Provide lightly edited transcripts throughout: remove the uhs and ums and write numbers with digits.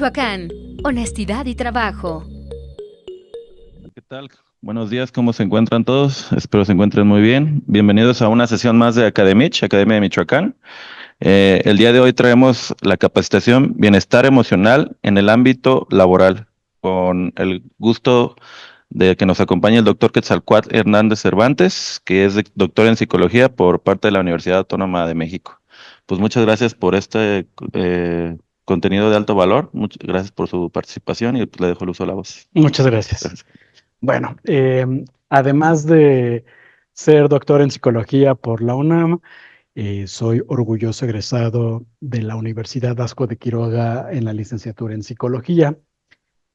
Michoacán, honestidad y trabajo. ¿Qué tal? Buenos días, ¿cómo se encuentran todos? Espero se encuentren muy bien. Bienvenidos a una sesión más de Academich, Academia de Michoacán. El día de hoy traemos la capacitación Bienestar Emocional en el ámbito laboral, con el gusto de que nos acompañe el doctor Quetzalcóatl Hernández Cervantes, que es doctor en psicología por parte de la Universidad Autónoma de México. Pues muchas gracias por este contenido de alto valor, muchas gracias por su participación y pues, le dejo el uso de la voz. Muchas gracias. Gracias. Bueno, además de ser doctor en psicología por la UNAM, soy orgulloso egresado de la Universidad Vasco de Quiroga en la licenciatura en psicología.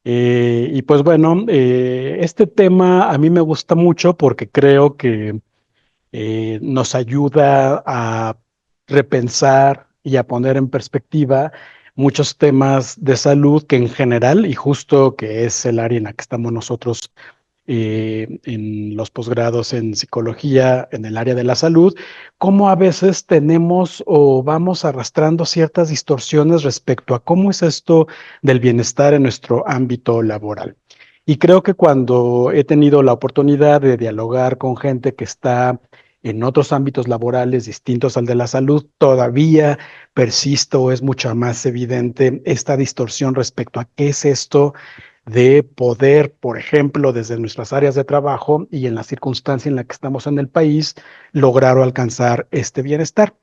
Y pues bueno, este tema a mí me gusta mucho porque creo que nos ayuda a repensar y a poner en perspectiva muchos temas de salud que en general, y justo que es el área en la que estamos nosotros en los posgrados en psicología, en el área de la salud, cómo a veces tenemos o vamos arrastrando ciertas distorsiones respecto a cómo es esto del bienestar en nuestro ámbito laboral. Y creo que cuando he tenido la oportunidad de dialogar con gente que está en otros ámbitos laborales distintos al de la salud, todavía persiste o es mucho más evidente esta distorsión respecto a qué es esto de poder, por ejemplo, desde nuestras áreas de trabajo y en la circunstancia en la que estamos en el país, lograr o alcanzar este bienestar.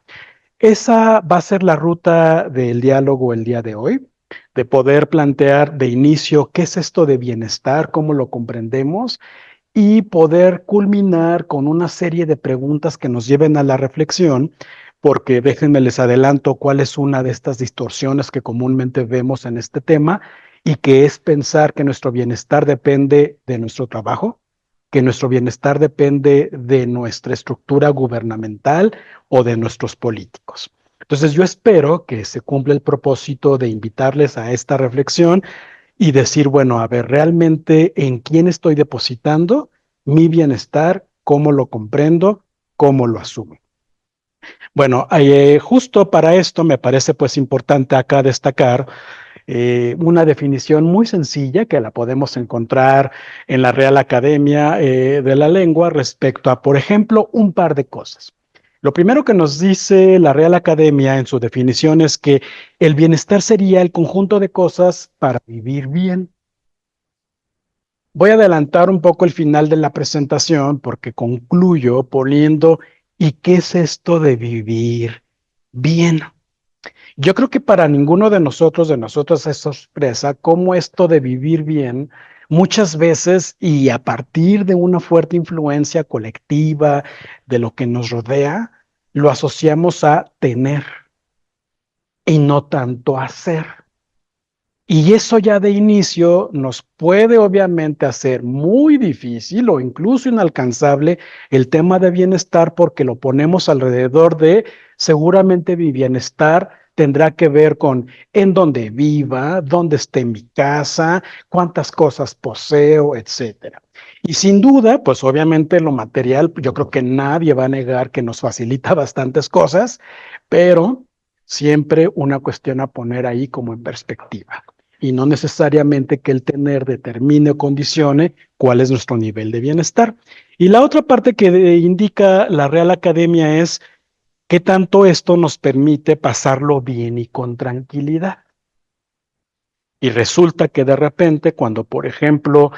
Esa va a ser la ruta del diálogo el día de hoy, de poder plantear de inicio qué es esto de bienestar, cómo lo comprendemos y poder culminar con una serie de preguntas que nos lleven a la reflexión, porque déjenme les adelanto cuál es una de estas distorsiones que comúnmente vemos en este tema y que es pensar que nuestro bienestar depende de nuestro trabajo, que nuestro bienestar depende de nuestra estructura gubernamental o de nuestros políticos. Entonces yo espero que se cumpla el propósito de invitarles a esta reflexión y decir, bueno, a ver, realmente en quién estoy depositando mi bienestar, cómo lo comprendo, cómo lo asumo. Bueno, justo para esto me parece pues importante acá destacar una definición muy sencilla que la podemos encontrar en la Real Academia de la Lengua respecto a, por ejemplo, un par de cosas. Lo primero que nos dice la Real Academia en su definición es que el bienestar sería el conjunto de cosas para vivir bien. Voy a adelantar un poco el final de la presentación porque concluyo poniendo, ¿y qué es esto de vivir bien? Yo creo que para ninguno de nosotros, de nosotras, es sorpresa cómo esto de vivir bien, muchas veces y a partir de una fuerte influencia colectiva de lo que nos rodea, lo asociamos a tener y no tanto a ser. Y eso ya de inicio nos puede obviamente hacer muy difícil o incluso inalcanzable el tema de bienestar porque lo ponemos alrededor de seguramente mi bienestar tendrá que ver con en dónde viva, dónde esté mi casa, cuántas cosas poseo, etcétera. Y sin duda, pues obviamente lo material, yo creo que nadie va a negar que nos facilita bastantes cosas, pero siempre una cuestión a poner ahí como en perspectiva y no necesariamente que el tener determine o condicione cuál es nuestro nivel de bienestar. Y la otra parte que indica la Real Academia es qué tanto esto nos permite pasarlo bien y con tranquilidad. Y resulta que de repente, cuando, por ejemplo,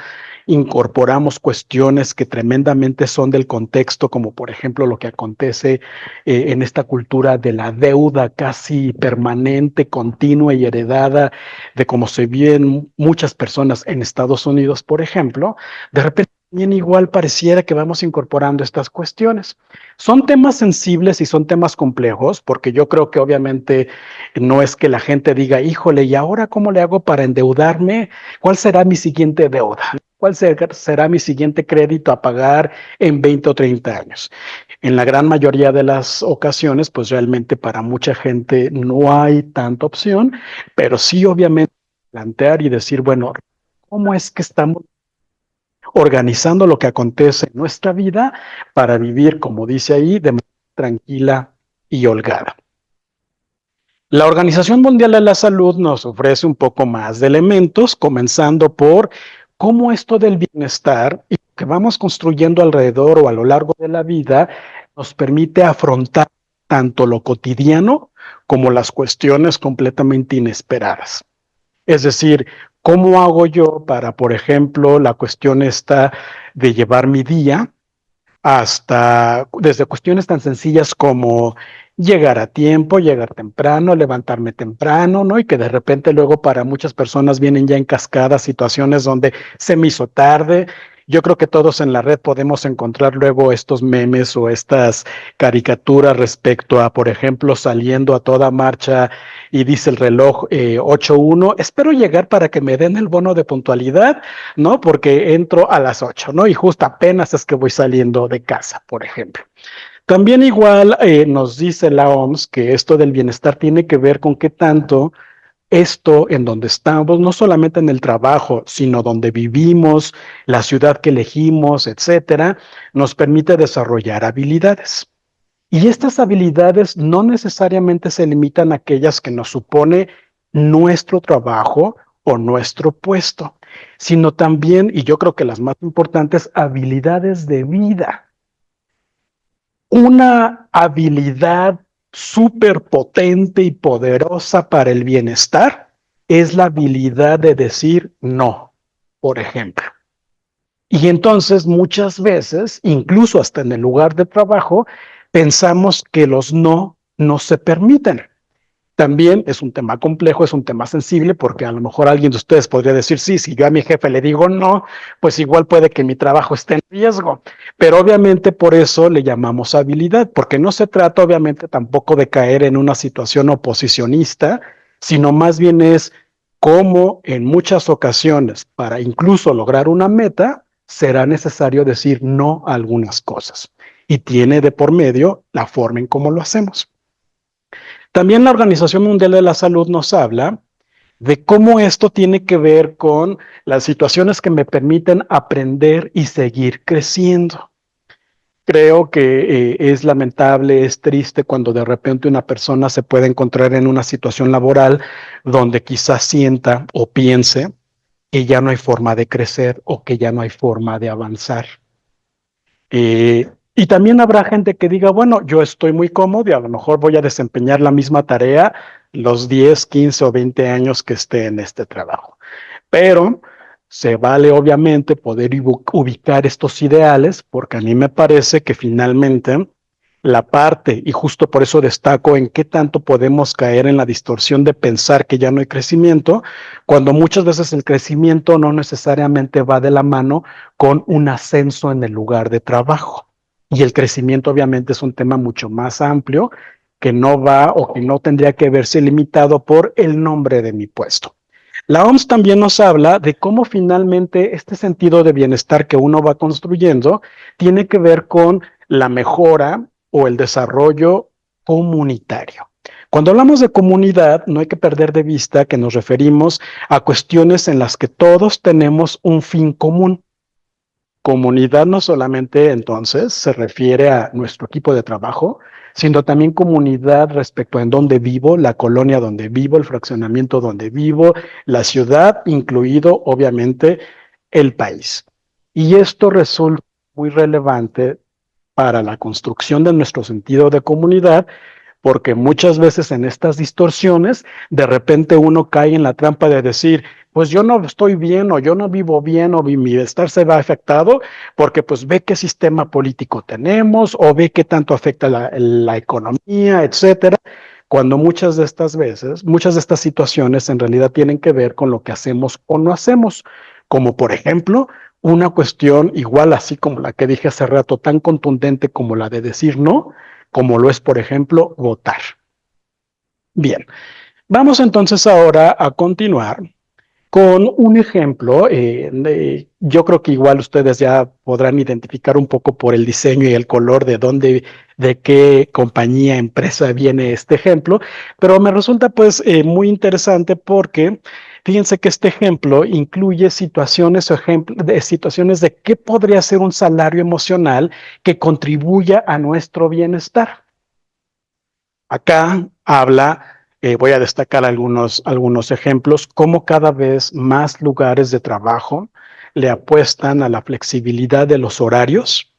incorporamos cuestiones que tremendamente son del contexto, como por ejemplo lo que acontece en esta cultura de la deuda casi permanente, continua y heredada, de cómo se viven muchas personas en Estados Unidos, por ejemplo, de repente también igual pareciera que vamos incorporando estas cuestiones. Son temas sensibles y son temas complejos, porque yo creo que obviamente no es que la gente diga, híjole, ¿y ahora cómo le hago para endeudarme? ¿Cuál será mi siguiente deuda? ¿Cuál será mi siguiente crédito a pagar en 20 o 30 años? En la gran mayoría de las ocasiones, pues realmente para mucha gente no hay tanta opción, pero sí obviamente plantear y decir, bueno, ¿cómo es que estamos organizando lo que acontece en nuestra vida para vivir, como dice ahí, de manera tranquila y holgada? La Organización Mundial de la Salud nos ofrece un poco más de elementos, comenzando por cómo esto del bienestar y que vamos construyendo alrededor o a lo largo de la vida nos permite afrontar tanto lo cotidiano como las cuestiones completamente inesperadas. Es decir, ¿cómo hago yo para, por ejemplo, la cuestión esta de llevar mi día hasta desde cuestiones tan sencillas como llegar a tiempo, llegar temprano, levantarme temprano, ¿no? Y que de repente luego para muchas personas vienen ya en cascada situaciones donde se me hizo tarde. Yo creo que todos en la red podemos encontrar luego estos memes o estas caricaturas respecto a, por ejemplo, saliendo a toda marcha y dice el reloj 8:01, espero llegar para que me den el bono de puntualidad, ¿no? Porque entro a las 8, ¿no? Y justo apenas es que voy saliendo de casa, por ejemplo. También igual nos dice la OMS que esto del bienestar tiene que ver con qué tanto esto en donde estamos, no solamente en el trabajo, sino donde vivimos, la ciudad que elegimos, etcétera, nos permite desarrollar habilidades. Y estas habilidades no necesariamente se limitan a aquellas que nos supone nuestro trabajo o nuestro puesto, sino también, y yo creo que las más importantes, habilidades de vida. Una habilidad súper potente y poderosa para el bienestar es la habilidad de decir no, por ejemplo. Y entonces muchas veces, incluso hasta en el lugar de trabajo, pensamos que los no se permiten. También es un tema complejo, es un tema sensible, porque a lo mejor alguien de ustedes podría decir, sí, si yo a mi jefe le digo no, pues igual puede que mi trabajo esté en riesgo. Pero obviamente por eso le llamamos habilidad, porque no se trata obviamente tampoco de caer en una situación oposicionista, sino más bien es cómo en muchas ocasiones, para incluso lograr una meta, será necesario decir no a algunas cosas. Y tiene de por medio la forma en cómo lo hacemos. También la Organización Mundial de la Salud nos habla de cómo esto tiene que ver con las situaciones que me permiten aprender y seguir creciendo. Creo que es lamentable, es triste cuando de repente una persona se puede encontrar en una situación laboral donde quizás sienta o piense que ya no hay forma de crecer o que ya no hay forma de avanzar. Y también habrá gente que diga, bueno, yo estoy muy cómodo y a lo mejor voy a desempeñar la misma tarea los 10, 15 o 20 años que esté en este trabajo. Pero se vale obviamente poder ubicar estos ideales, porque a mí me parece que finalmente la parte, y justo por eso destaco en qué tanto podemos caer en la distorsión de pensar que ya no hay crecimiento, cuando muchas veces el crecimiento no necesariamente va de la mano con un ascenso en el lugar de trabajo. Y el crecimiento obviamente es un tema mucho más amplio que no va o que no tendría que verse limitado por el nombre de mi puesto. La OMS también nos habla de cómo finalmente este sentido de bienestar que uno va construyendo tiene que ver con la mejora o el desarrollo comunitario. Cuando hablamos de comunidad, no hay que perder de vista que nos referimos a cuestiones en las que todos tenemos un fin común. Comunidad no solamente entonces se refiere a nuestro equipo de trabajo, sino también comunidad respecto a en dónde vivo, la colonia donde vivo, el fraccionamiento donde vivo, la ciudad, incluido obviamente el país. Y esto resulta muy relevante para la construcción de nuestro sentido de comunidad, porque muchas veces en estas distorsiones, de repente uno cae en la trampa de decir, pues yo no estoy bien o yo no vivo bien o mi bienestar se va afectado porque pues ve qué sistema político tenemos o ve qué tanto afecta la economía, etcétera, cuando muchas de estas veces, muchas de estas situaciones en realidad tienen que ver con lo que hacemos o no hacemos, como por ejemplo una cuestión igual así como la que dije hace rato, tan contundente como la de decir no, como lo es por ejemplo votar. Bien, vamos entonces ahora a continuar con un ejemplo. Yo creo que igual ustedes ya podrán identificar un poco por el diseño y el color de dónde, de qué compañía, empresa viene este ejemplo, pero me resulta pues muy interesante porque fíjense que este ejemplo incluye situaciones o situaciones de qué podría ser un salario emocional que contribuya a nuestro bienestar. Acá habla Voy a destacar algunos ejemplos, cómo cada vez más lugares de trabajo le apuestan a la flexibilidad de los horarios,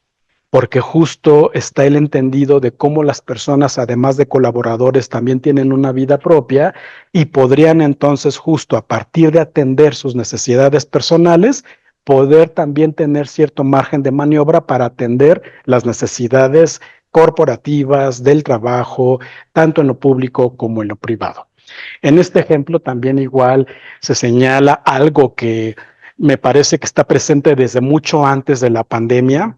porque justo está el entendido de cómo las personas, además de colaboradores, también tienen una vida propia y podrían entonces justo a partir de atender sus necesidades personales, poder también tener cierto margen de maniobra para atender las necesidades corporativas del trabajo, tanto en lo público como en lo privado. En este ejemplo también igual se señala algo que me parece que está presente desde mucho antes de la pandemia,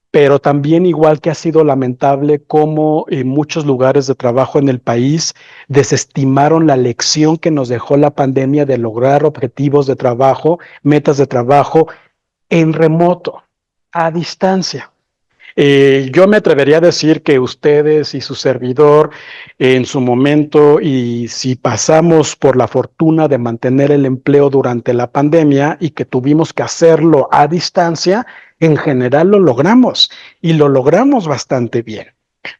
pero también igual que ha sido lamentable cómo en muchos lugares de trabajo en el país desestimaron la lección que nos dejó la pandemia de lograr objetivos de trabajo, metas de trabajo en remoto, a distancia. Yo me atrevería a decir que ustedes y su servidor en su momento, y si pasamos por la fortuna de mantener el empleo durante la pandemia y que tuvimos que hacerlo a distancia, en general lo logramos y lo logramos bastante bien,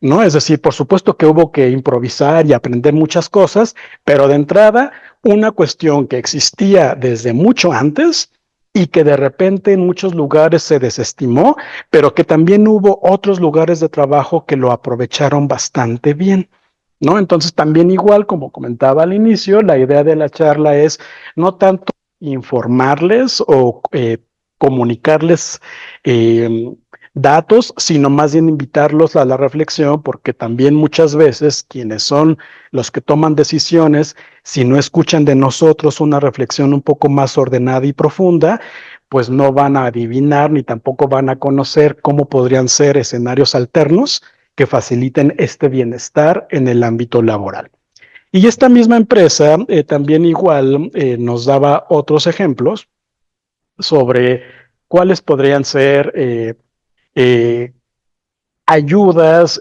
¿no? Es decir, por supuesto que hubo que improvisar y aprender muchas cosas, pero de entrada, una cuestión que existía desde mucho antes y que de repente en muchos lugares se desestimó, pero que también hubo otros lugares de trabajo que lo aprovecharon bastante bien, ¿no? Entonces también igual, como comentaba al inicio, la idea de la charla es no tanto informarles o comunicarles eh, datos, sino más bien invitarlos a la reflexión, porque también muchas veces quienes son los que toman decisiones, si no escuchan de nosotros una reflexión un poco más ordenada y profunda, pues no van a adivinar ni tampoco van a conocer cómo podrían ser escenarios alternos que faciliten este bienestar en el ámbito laboral. Y esta misma empresa también igual nos daba otros ejemplos sobre cuáles podrían ser eh, ayudas,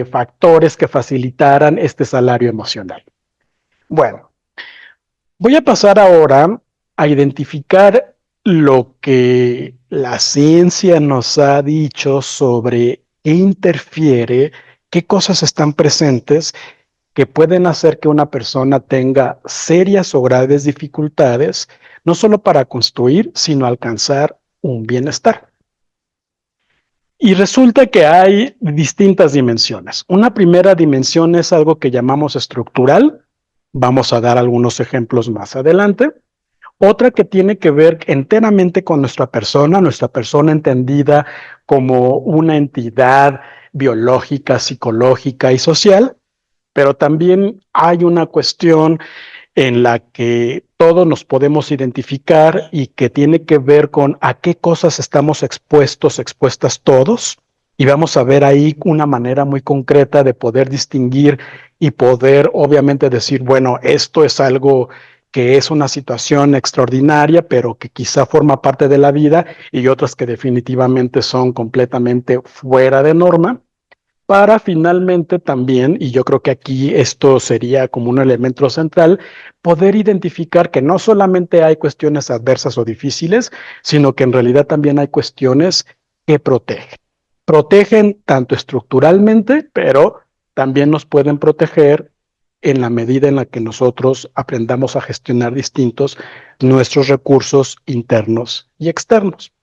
factores que facilitaran este salario emocional. Bueno, voy a pasar ahora a identificar lo que la ciencia nos ha dicho sobre qué interfiere, qué cosas están presentes que pueden hacer que una persona tenga serias o graves dificultades, no solo para construir, sino alcanzar un bienestar. Y resulta que hay distintas dimensiones. Una primera dimensión es algo que llamamos estructural. Vamos a dar algunos ejemplos más adelante. Otra que tiene que ver enteramente con nuestra persona entendida como una entidad biológica, psicológica y social, pero también hay una cuestión en la que todos nos podemos identificar y que tiene que ver con a qué cosas estamos expuestas todos. Y vamos a ver ahí una manera muy concreta de poder distinguir y poder obviamente decir, bueno, esto es algo que es una situación extraordinaria, pero que quizá forma parte de la vida, y otras que definitivamente son completamente fuera de norma, para finalmente también, y yo creo que aquí esto sería como un elemento central, poder identificar que no solamente hay cuestiones adversas o difíciles, sino que en realidad también hay cuestiones que protegen. Protegen tanto estructuralmente, pero también nos pueden proteger en la medida en la que nosotros aprendamos a gestionar distintos nuestros recursos internos y externos.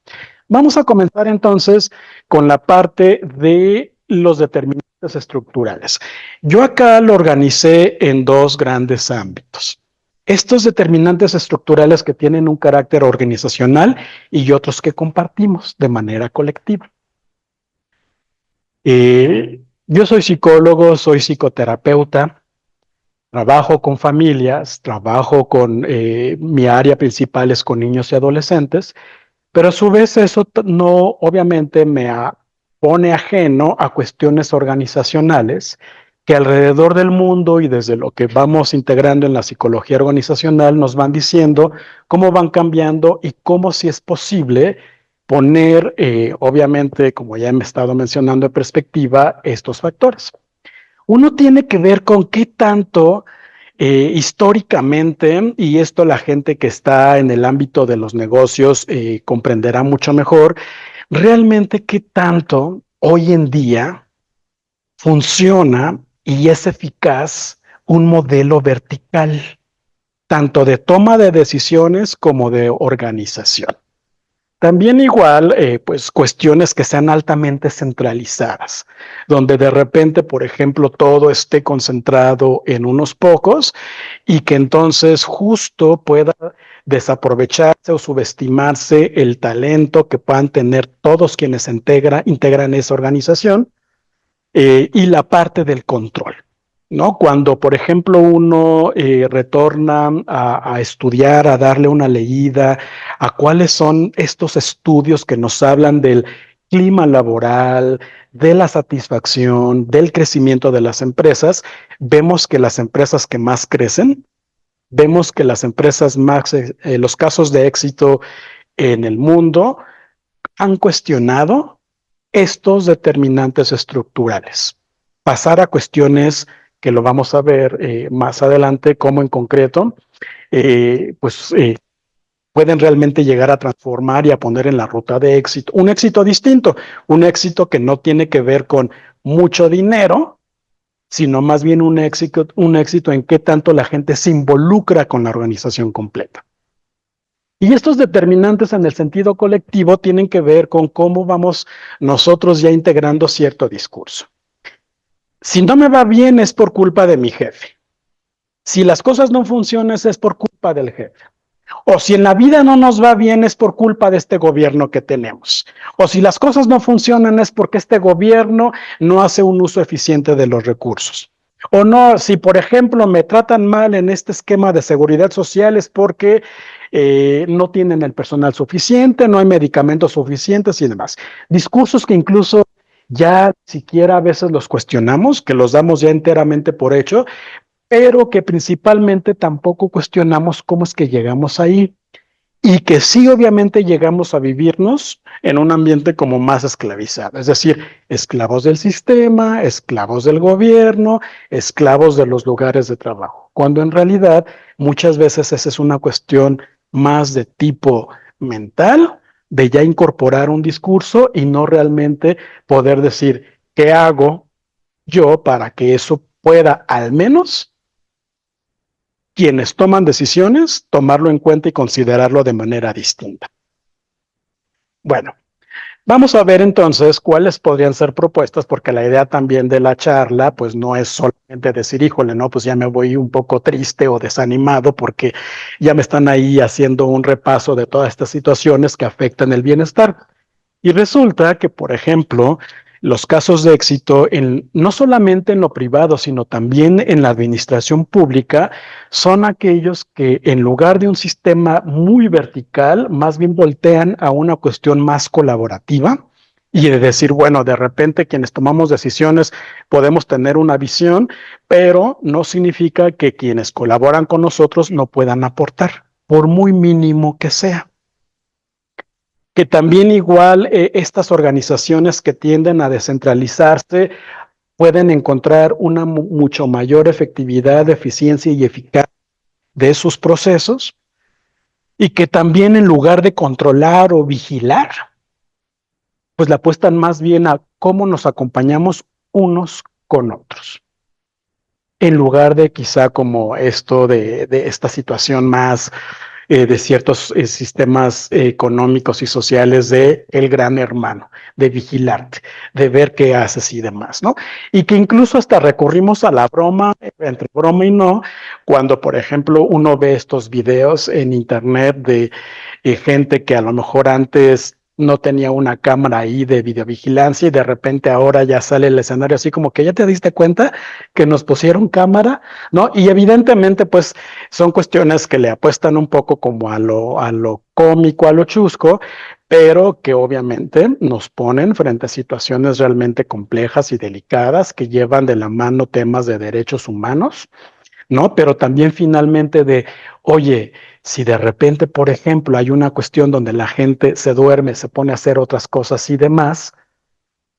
Vamos a comenzar entonces con la parte de los determinantes estructurales. Yo acá lo organicé en dos grandes ámbitos. Estos determinantes estructurales que tienen un carácter organizacional y otros que compartimos de manera colectiva. Yo soy psicólogo, soy psicoterapeuta, trabajo con familias, trabajo con, mi área principal es con niños y adolescentes, pero a su vez eso no obviamente pone ajeno a cuestiones organizacionales que alrededor del mundo y desde lo que vamos integrando en la psicología organizacional nos van diciendo cómo van cambiando y cómo si es posible poner, obviamente, como ya he estado mencionando en perspectiva, estos factores. Uno tiene que ver con qué tanto históricamente, y esto la gente que está en el ámbito de los negocios comprenderá mucho mejor, realmente qué tanto hoy en día funciona y es eficaz un modelo vertical, tanto de toma de decisiones como de organización. También igual, pues cuestiones que sean altamente centralizadas, donde de repente, por ejemplo, todo esté concentrado en unos pocos y que entonces justo pueda desaprovecharse o subestimarse el talento que puedan tener todos quienes integran esa organización, y la parte del control, ¿no? Cuando, por ejemplo, uno retorna a estudiar, a darle una leída a cuáles son estos estudios que nos hablan del clima laboral, de la satisfacción, del crecimiento de las empresas, vemos que las empresas que más crecen, vemos que las empresas más, los casos de éxito en el mundo han cuestionado estos determinantes estructurales. Pasar a cuestiones que lo vamos a ver más adelante, como en concreto, pueden realmente llegar a transformar y a poner en la ruta de éxito un éxito distinto, un éxito que no tiene que ver con mucho dinero, sino más bien un éxito en qué tanto la gente se involucra con la organización completa. Y estos determinantes en el sentido colectivo tienen que ver con cómo vamos nosotros ya integrando cierto discurso. Si no me va bien es por culpa de mi jefe. Si las cosas no funcionan es por culpa del jefe. O si en la vida no nos va bien es por culpa de este gobierno que tenemos. O si las cosas no funcionan es porque este gobierno no hace un uso eficiente de los recursos. O no, si por ejemplo me tratan mal en este esquema de seguridad social es porque no tienen el personal suficiente, no hay medicamentos suficientes y demás. Discursos que incluso ya siquiera a veces los cuestionamos, que los damos ya enteramente por hecho, pero que principalmente tampoco cuestionamos cómo es que llegamos ahí y que sí obviamente llegamos a vivirnos en un ambiente como más esclavizado, es decir, esclavos del sistema, esclavos del gobierno, esclavos de los lugares de trabajo, cuando en realidad muchas veces esa es una cuestión más de tipo mental, de ya incorporar un discurso y no realmente poder decir, ¿qué hago yo para que eso pueda al menos quienes toman decisiones, tomarlo en cuenta y considerarlo de manera distinta? Bueno, vamos a ver entonces cuáles podrían ser propuestas, porque la idea también de la charla, pues no es solamente decir, híjole, no, pues ya me voy un poco triste o desanimado porque ya me están ahí haciendo un repaso de todas estas situaciones que afectan el bienestar. Y resulta que, por ejemplo, los casos de éxito, no solamente en lo privado, sino también en la administración pública, son aquellos que en lugar de un sistema muy vertical, más bien voltean a una cuestión más colaborativa y de decir, bueno, de repente quienes tomamos decisiones podemos tener una visión, pero no significa que quienes colaboran con nosotros no puedan aportar, por muy mínimo que sea. Que también igual estas organizaciones que tienden a descentralizarse pueden encontrar una mucho mayor efectividad, eficiencia y eficacia de sus procesos, y que también en lugar de controlar o vigilar, pues la apuestan más bien a cómo nos acompañamos unos con otros, en lugar de quizá como esto de esta situación más de ciertos sistemas económicos y sociales de el gran hermano, de vigilarte, de ver qué haces y demás, ¿no? Y que incluso hasta recurrimos a la broma, entre broma y no, cuando, por ejemplo, uno ve estos videos en internet de gente que a lo mejor antes no tenía una cámara ahí de videovigilancia y de repente ahora ya sale el escenario así como que ya te diste cuenta que nos pusieron cámara, ¿no? Y evidentemente pues son cuestiones que le apuestan un poco como a lo cómico, a lo chusco, pero que obviamente nos ponen frente a situaciones realmente complejas y delicadas que llevan de la mano temas de derechos humanos, ¿no? Pero también finalmente de, oye, si de repente, por ejemplo, hay una cuestión donde la gente se duerme, se pone a hacer otras cosas y demás,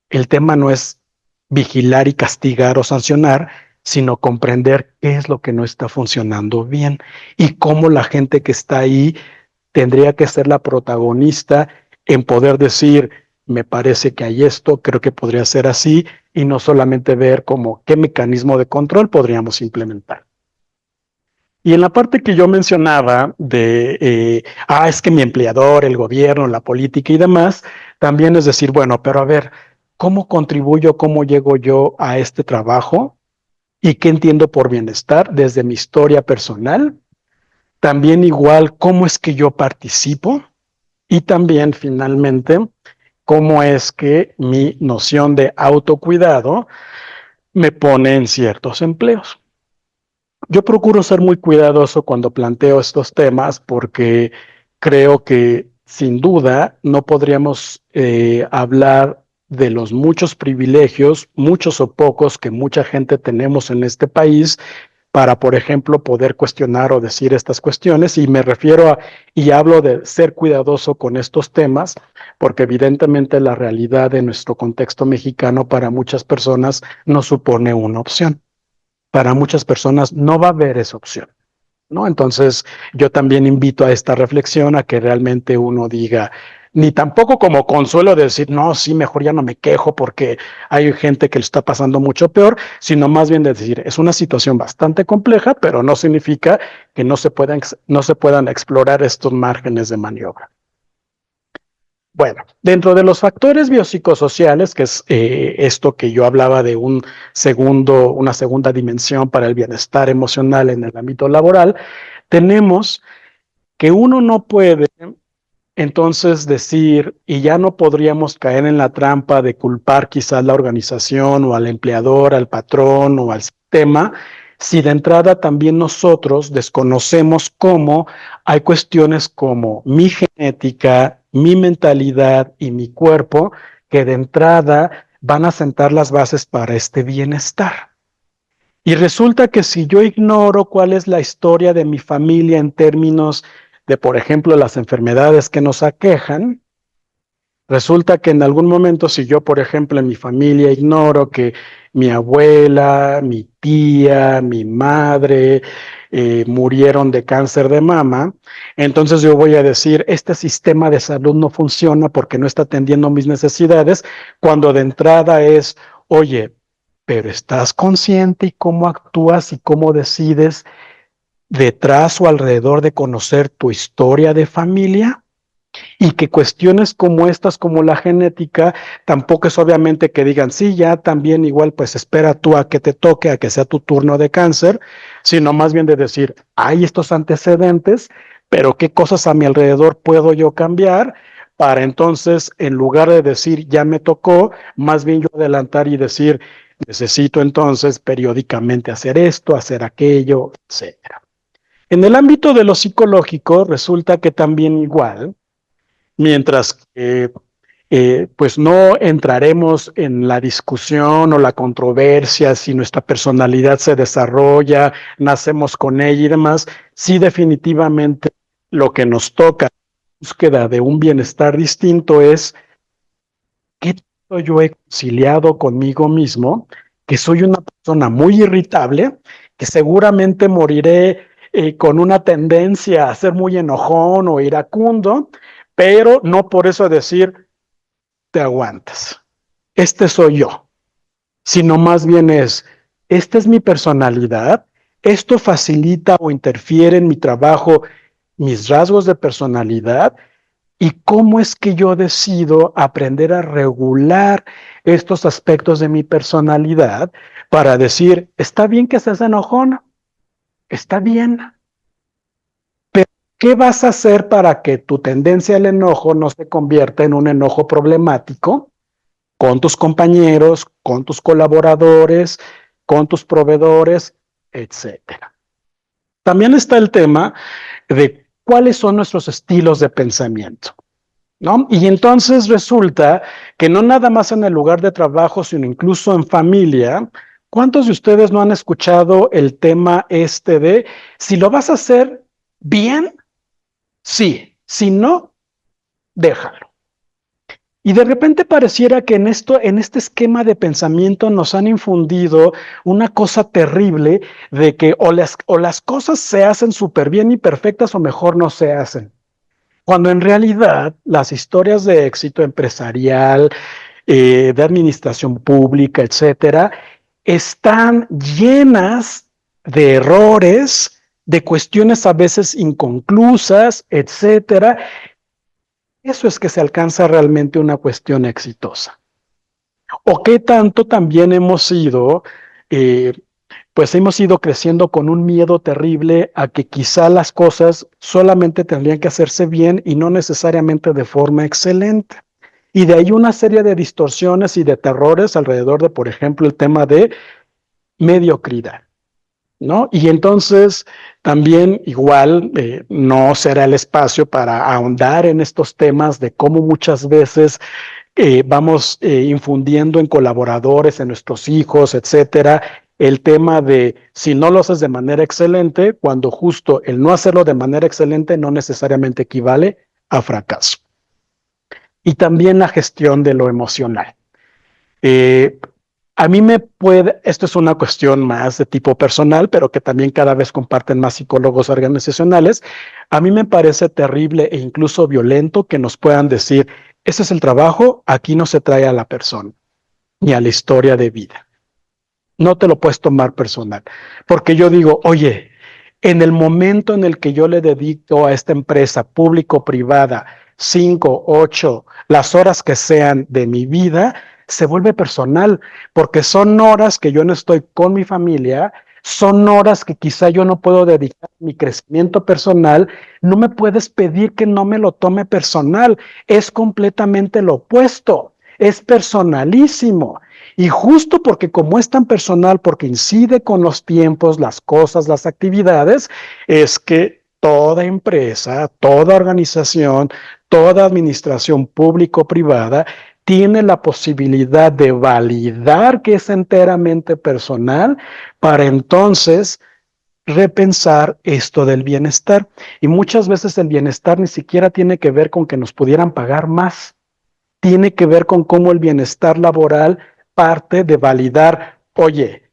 el tema no es vigilar y castigar o sancionar, sino comprender qué es lo que no está funcionando bien y cómo la gente que está ahí tendría que ser la protagonista en poder decir, me parece que hay esto, creo que podría ser así, y no solamente ver como qué mecanismo de control podríamos implementar. Y en la parte que yo mencionaba de, es que mi empleador, el gobierno, la política y demás, también es decir, bueno, pero a ver, ¿cómo contribuyo, cómo llego yo a este trabajo? ¿Y qué entiendo por bienestar desde mi historia personal? También igual, ¿cómo es que yo participo? Y también, finalmente, ¿cómo es que mi noción de autocuidado me pone en ciertos empleos? Yo procuro ser muy cuidadoso cuando planteo estos temas porque creo que sin duda no podríamos hablar de los muchos privilegios, muchos o pocos que mucha gente tenemos en este país para, por ejemplo, poder cuestionar o decir estas cuestiones. Y me refiero y hablo de ser cuidadoso con estos temas, porque evidentemente la realidad de nuestro contexto mexicano para muchas personas no supone una opción. Para muchas personas no va a haber esa opción, ¿no? Entonces, yo también invito a esta reflexión, a que realmente uno diga, ni tampoco como consuelo de decir, no, sí, mejor ya no me quejo porque hay gente que le está pasando mucho peor, sino más bien de decir, es una situación bastante compleja, pero no significa que no se puedan explorar estos márgenes de maniobra. Bueno, dentro de los factores biopsicosociales, que es esto que yo hablaba de una segunda dimensión para el bienestar emocional en el ámbito laboral, tenemos que uno no puede entonces decir, y ya no podríamos caer en la trampa de culpar quizás la organización o al empleador, al patrón o al sistema, si de entrada también nosotros desconocemos cómo hay cuestiones como mi genética, mi mentalidad y mi cuerpo que de entrada van a sentar las bases para este bienestar. Y resulta que si yo ignoro cuál es la historia de mi familia en términos de, por ejemplo, las enfermedades que nos aquejan, resulta que en algún momento, si yo, por ejemplo, en mi familia ignoro que mi abuela, mi tía, mi madre murieron de cáncer de mama, entonces yo voy a decir, este sistema de salud no funciona porque no está atendiendo mis necesidades, cuando de entrada es, oye, pero ¿estás consciente y cómo actúas y cómo decides detrás o alrededor de conocer tu historia de familia? Y que cuestiones como estas, como la genética, tampoco es obviamente que digan, sí, ya también igual, pues espera tú a que te toque, a que sea tu turno de cáncer, sino más bien de decir, hay estos antecedentes, pero qué cosas a mi alrededor puedo yo cambiar para entonces, en lugar de decir, ya me tocó, más bien yo adelantar y decir, necesito entonces periódicamente hacer esto, hacer aquello, etcétera. En el ámbito de lo psicológico, resulta que también igual, mientras que pues no entraremos en la discusión o la controversia si nuestra personalidad se desarrolla, nacemos con ella y demás, sí definitivamente lo que nos toca, búsqueda de un bienestar distinto es qué tanto yo he conciliado conmigo mismo, que soy una persona muy irritable, que seguramente moriré con una tendencia a ser muy enojón o iracundo, pero no por eso decir, te aguantas. Este soy yo, sino más bien es, esta es mi personalidad, esto facilita o interfiere en mi trabajo, mis rasgos de personalidad, y cómo es que yo decido aprender a regular estos aspectos de mi personalidad para decir, está bien que seas enojón, está bien. ¿Qué vas a hacer para que tu tendencia al enojo no se convierta en un enojo problemático con tus compañeros, con tus colaboradores, con tus proveedores, etcétera? También está el tema de cuáles son nuestros estilos de pensamiento, ¿no? Y entonces resulta que no nada más en el lugar de trabajo, sino incluso en familia. ¿Cuántos de ustedes no han escuchado el tema este de si lo vas a hacer bien? Sí, si no, déjalo. Y de repente pareciera que en este esquema de pensamiento nos han infundido una cosa terrible de que o las cosas se hacen súper bien y perfectas o mejor no se hacen. Cuando en realidad las historias de éxito empresarial, de administración pública, etcétera, están llenas de errores, de cuestiones a veces inconclusas, etcétera. Eso es que se alcanza realmente una cuestión exitosa. O qué tanto también eh, pues hemos ido creciendo con un miedo terrible a que quizá las cosas solamente tendrían que hacerse bien y no necesariamente de forma excelente. Y de ahí una serie de distorsiones y de terrores alrededor de, por ejemplo, el tema de mediocridad, ¿no? Y entonces también igual no será el espacio para ahondar en estos temas de cómo muchas veces vamos infundiendo en colaboradores, en nuestros hijos, etcétera, el tema de si no lo haces de manera excelente, cuando justo el no hacerlo de manera excelente no necesariamente equivale a fracaso. Y también la gestión de lo emocional. Eh, a mí esto es una cuestión más de tipo personal, pero que también cada vez comparten más psicólogos organizacionales. A mí me parece terrible e incluso violento que nos puedan decir, ese es el trabajo, aquí no se trae a la persona ni a la historia de vida. No te lo puedes tomar personal, porque yo digo, oye, en el momento en el que yo le dedico a esta empresa público-privada 5, 8, las horas que sean de mi vida, se vuelve personal, porque son horas que yo no estoy con mi familia, son horas que quizá yo no puedo dedicar a mi crecimiento personal. No me puedes pedir que no me lo tome personal, es completamente lo opuesto, es personalísimo. Y justo porque como es tan personal, porque incide con los tiempos, las cosas, las actividades, es que toda empresa, toda organización, toda administración público-privada tiene la posibilidad de validar que es enteramente personal para entonces repensar esto del bienestar. Y muchas veces el bienestar ni siquiera tiene que ver con que nos pudieran pagar más, tiene que ver con cómo el bienestar laboral parte de validar, oye,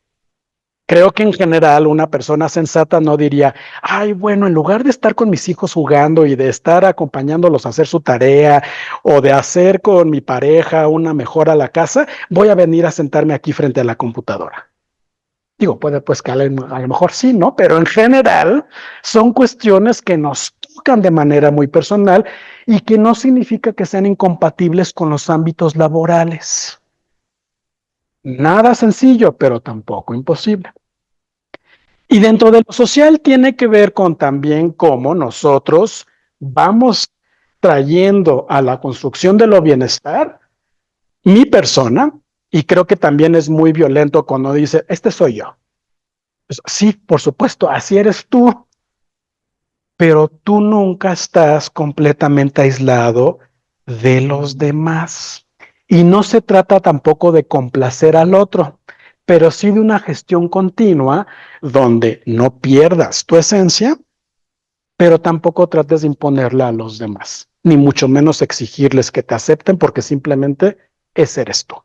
creo que en general una persona sensata no diría, ay, bueno, en lugar de estar con mis hijos jugando y de estar acompañándolos a hacer su tarea o de hacer con mi pareja una mejora a la casa, voy a venir a sentarme aquí frente a la computadora. Digo, puede pues que a lo mejor sí, ¿no? Pero en general son cuestiones que nos tocan de manera muy personal y que no significa que sean incompatibles con los ámbitos laborales. Nada sencillo, pero tampoco imposible. Y dentro de lo social tiene que ver con también cómo nosotros vamos trayendo a la construcción de lo bienestar mi persona, y creo que también es muy violento cuando dice, este soy yo. Pues, sí, por supuesto, así eres tú, pero tú nunca estás completamente aislado de los demás. Y no se trata tampoco de complacer al otro, pero sí de una gestión continua donde no pierdas tu esencia, pero tampoco trates de imponerla a los demás, ni mucho menos exigirles que te acepten porque simplemente ese eres tú.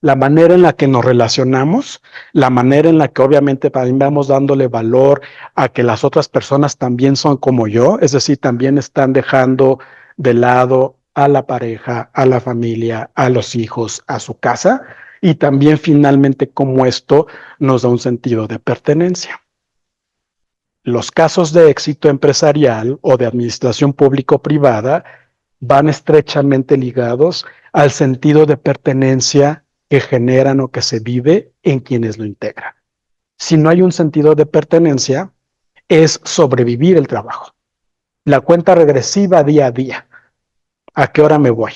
La manera en la que nos relacionamos, la manera en la que obviamente también vamos dándole valor a que las otras personas también son como yo, es decir, también están dejando de lado a la pareja, a la familia, a los hijos, a su casa, y también finalmente cómo esto nos da un sentido de pertenencia. Los casos de éxito empresarial o de administración público-privada van estrechamente ligados al sentido de pertenencia que generan o que se vive en quienes lo integran. Si no hay un sentido de pertenencia, es sobrevivir el trabajo. La cuenta regresiva día a día. ¿A qué hora me voy?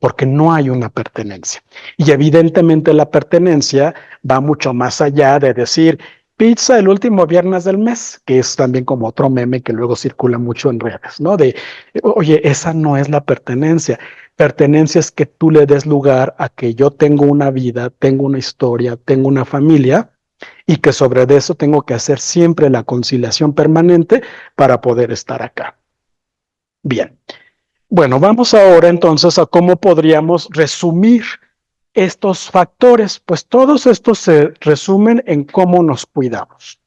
Porque no hay una pertenencia. Y evidentemente la pertenencia va mucho más allá de decir pizza el último viernes del mes, que es también como otro meme que luego circula mucho en redes, ¿no? De, oye, esa no es la pertenencia. Pertenencia es que tú le des lugar a que yo tengo una vida, tengo una historia, tengo una familia y que sobre eso tengo que hacer siempre la conciliación permanente para poder estar acá. Bien. Bueno, vamos ahora entonces a cómo podríamos resumir estos factores, pues todos estos se resumen en cómo nos cuidamos.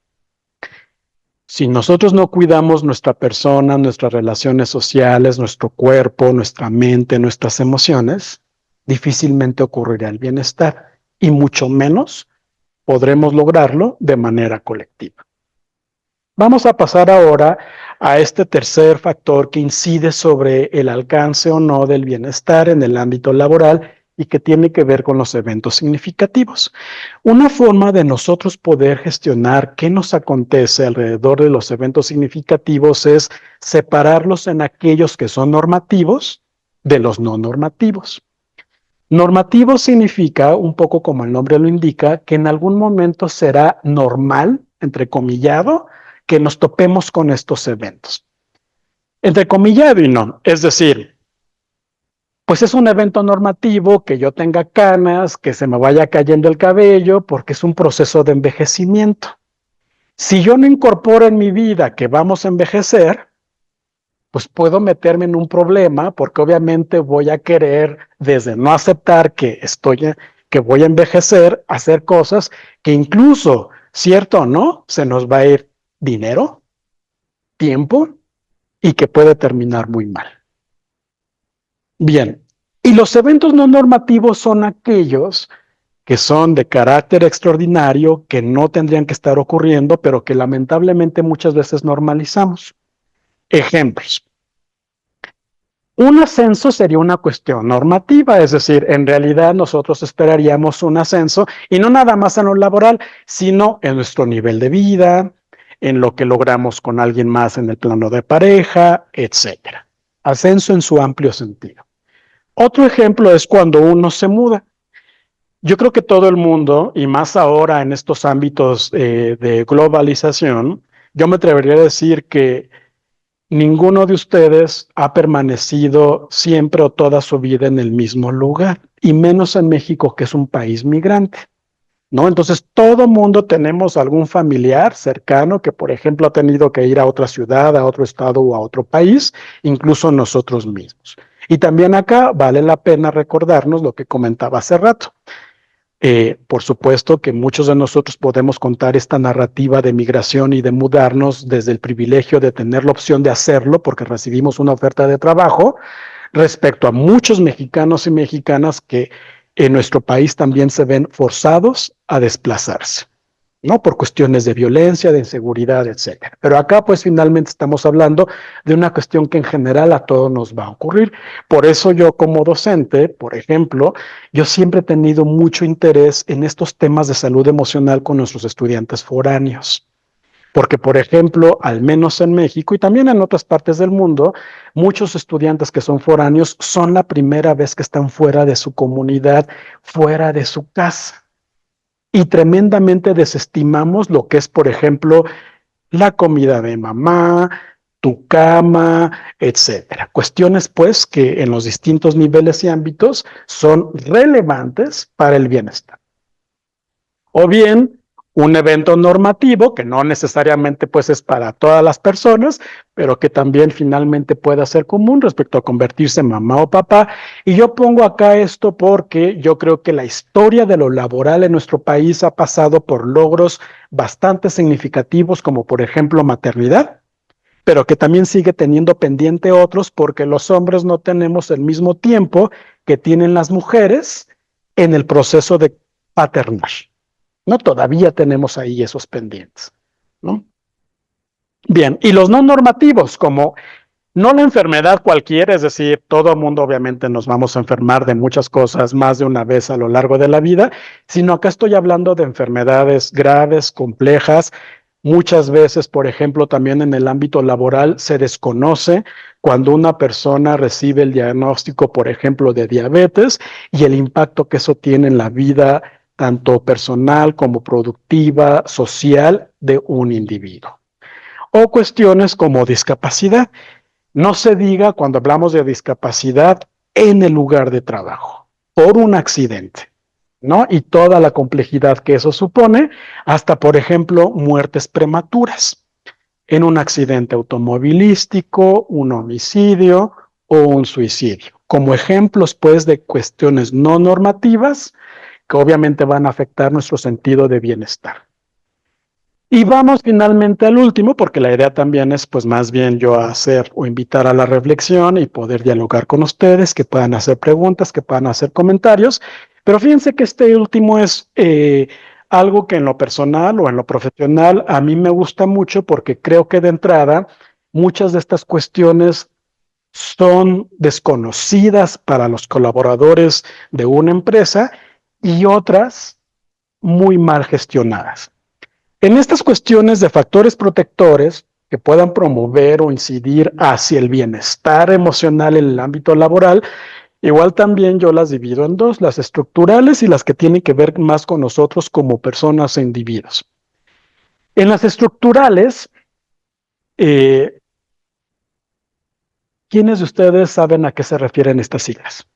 Si nosotros no cuidamos nuestra persona, nuestras relaciones sociales, nuestro cuerpo, nuestra mente, nuestras emociones, difícilmente ocurrirá el bienestar y mucho menos podremos lograrlo de manera colectiva. Vamos a pasar ahora a este tercer factor que incide sobre el alcance o no del bienestar en el ámbito laboral y que tiene que ver con los eventos significativos. Una forma de nosotros poder gestionar qué nos acontece alrededor de los eventos significativos es separarlos en aquellos que son normativos de los no normativos. Normativo significa, un poco como el nombre lo indica, que en algún momento será normal, entrecomillado, que nos topemos con estos eventos. Entrecomillado y no, es decir, pues es un evento normativo que yo tenga canas, que se me vaya cayendo el cabello, porque es un proceso de envejecimiento. Si yo no incorporo en mi vida que vamos a envejecer, pues puedo meterme en un problema, porque obviamente voy a querer, desde no aceptar que voy a envejecer, hacer cosas que incluso, cierto o no, se nos va a ir dinero, tiempo, y que puede terminar muy mal. Bien, y los eventos no normativos son aquellos que son de carácter extraordinario, que no tendrían que estar ocurriendo, pero que lamentablemente muchas veces normalizamos. Ejemplos. Un ascenso sería una cuestión normativa, es decir, en realidad nosotros esperaríamos un ascenso, y no nada más en lo laboral, sino en nuestro nivel de vida, en lo que logramos con alguien más en el plano de pareja, etcétera. Ascenso en su amplio sentido. Otro ejemplo es cuando uno se muda. Yo creo que todo el mundo, y más ahora en estos ámbitos de globalización, yo me atrevería a decir que ninguno de ustedes ha permanecido siempre o toda su vida en el mismo lugar, y menos en México, que es un país migrante, ¿no? Entonces, todo mundo tenemos algún familiar cercano que, por ejemplo, ha tenido que ir a otra ciudad, a otro estado o a otro país, incluso nosotros mismos. Y también acá vale la pena recordarnos lo que comentaba hace rato. Por supuesto que muchos de nosotros podemos contar esta narrativa de migración y de mudarnos desde el privilegio de tener la opción de hacerlo porque recibimos una oferta de trabajo, respecto a muchos mexicanos y mexicanas que en nuestro país también se ven forzados a desplazarse, ¿no? Por cuestiones de violencia, de inseguridad, etcétera. Pero acá pues finalmente estamos hablando de una cuestión que en general a todos nos va a ocurrir. Por eso yo como docente, por ejemplo, yo siempre he tenido mucho interés en estos temas de salud emocional con nuestros estudiantes foráneos. Porque, por ejemplo, al menos en México y también en otras partes del mundo, muchos estudiantes que son foráneos son la primera vez que están fuera de su comunidad, fuera de su casa. Y tremendamente desestimamos lo que es, por ejemplo, la comida de mamá, tu cama, etcétera. Cuestiones, pues, que en los distintos niveles y ámbitos son relevantes para el bienestar. O bien, un evento normativo que no necesariamente pues es para todas las personas, pero que también finalmente pueda ser común respecto a convertirse en mamá o papá. Y yo pongo acá esto porque yo creo que la historia de lo laboral en nuestro país ha pasado por logros bastante significativos, como por ejemplo maternidad, pero que también sigue teniendo pendiente otros porque los hombres no tenemos el mismo tiempo que tienen las mujeres en el proceso de paternar. No, todavía tenemos ahí esos pendientes, ¿no? Bien, y los no normativos, como no la enfermedad cualquiera, es decir, todo el mundo obviamente nos vamos a enfermar de muchas cosas más de una vez a lo largo de la vida, sino acá estoy hablando de enfermedades graves, complejas. Muchas veces, por ejemplo, también en el ámbito laboral se desconoce cuando una persona recibe el diagnóstico, por ejemplo, de diabetes y el impacto que eso tiene en la vida tanto personal como productiva, social de un individuo. O cuestiones como discapacidad. No se diga cuando hablamos de discapacidad en el lugar de trabajo, por un accidente, ¿no? Y toda la complejidad que eso supone, hasta, por ejemplo, muertes prematuras en un accidente automovilístico, un homicidio o un suicidio. Como ejemplos, pues, de cuestiones no normativas que obviamente van a afectar nuestro sentido de bienestar. Y vamos finalmente al último, porque la idea también es pues más bien yo hacer o invitar a la reflexión y poder dialogar con ustedes, que puedan hacer preguntas, que puedan hacer comentarios. Pero fíjense que este último es algo que en lo personal o en lo profesional a mí me gusta mucho porque creo que de entrada muchas de estas cuestiones son desconocidas para los colaboradores de una empresa y otras muy mal gestionadas. En estas cuestiones de factores protectores que puedan promover o incidir hacia el bienestar emocional en el ámbito laboral, igual también yo las divido en dos, las estructurales y las que tienen que ver más con nosotros como personas e individuos. En las estructurales, eh, ¿quiénes de ustedes saben a qué se refieren estas siglas?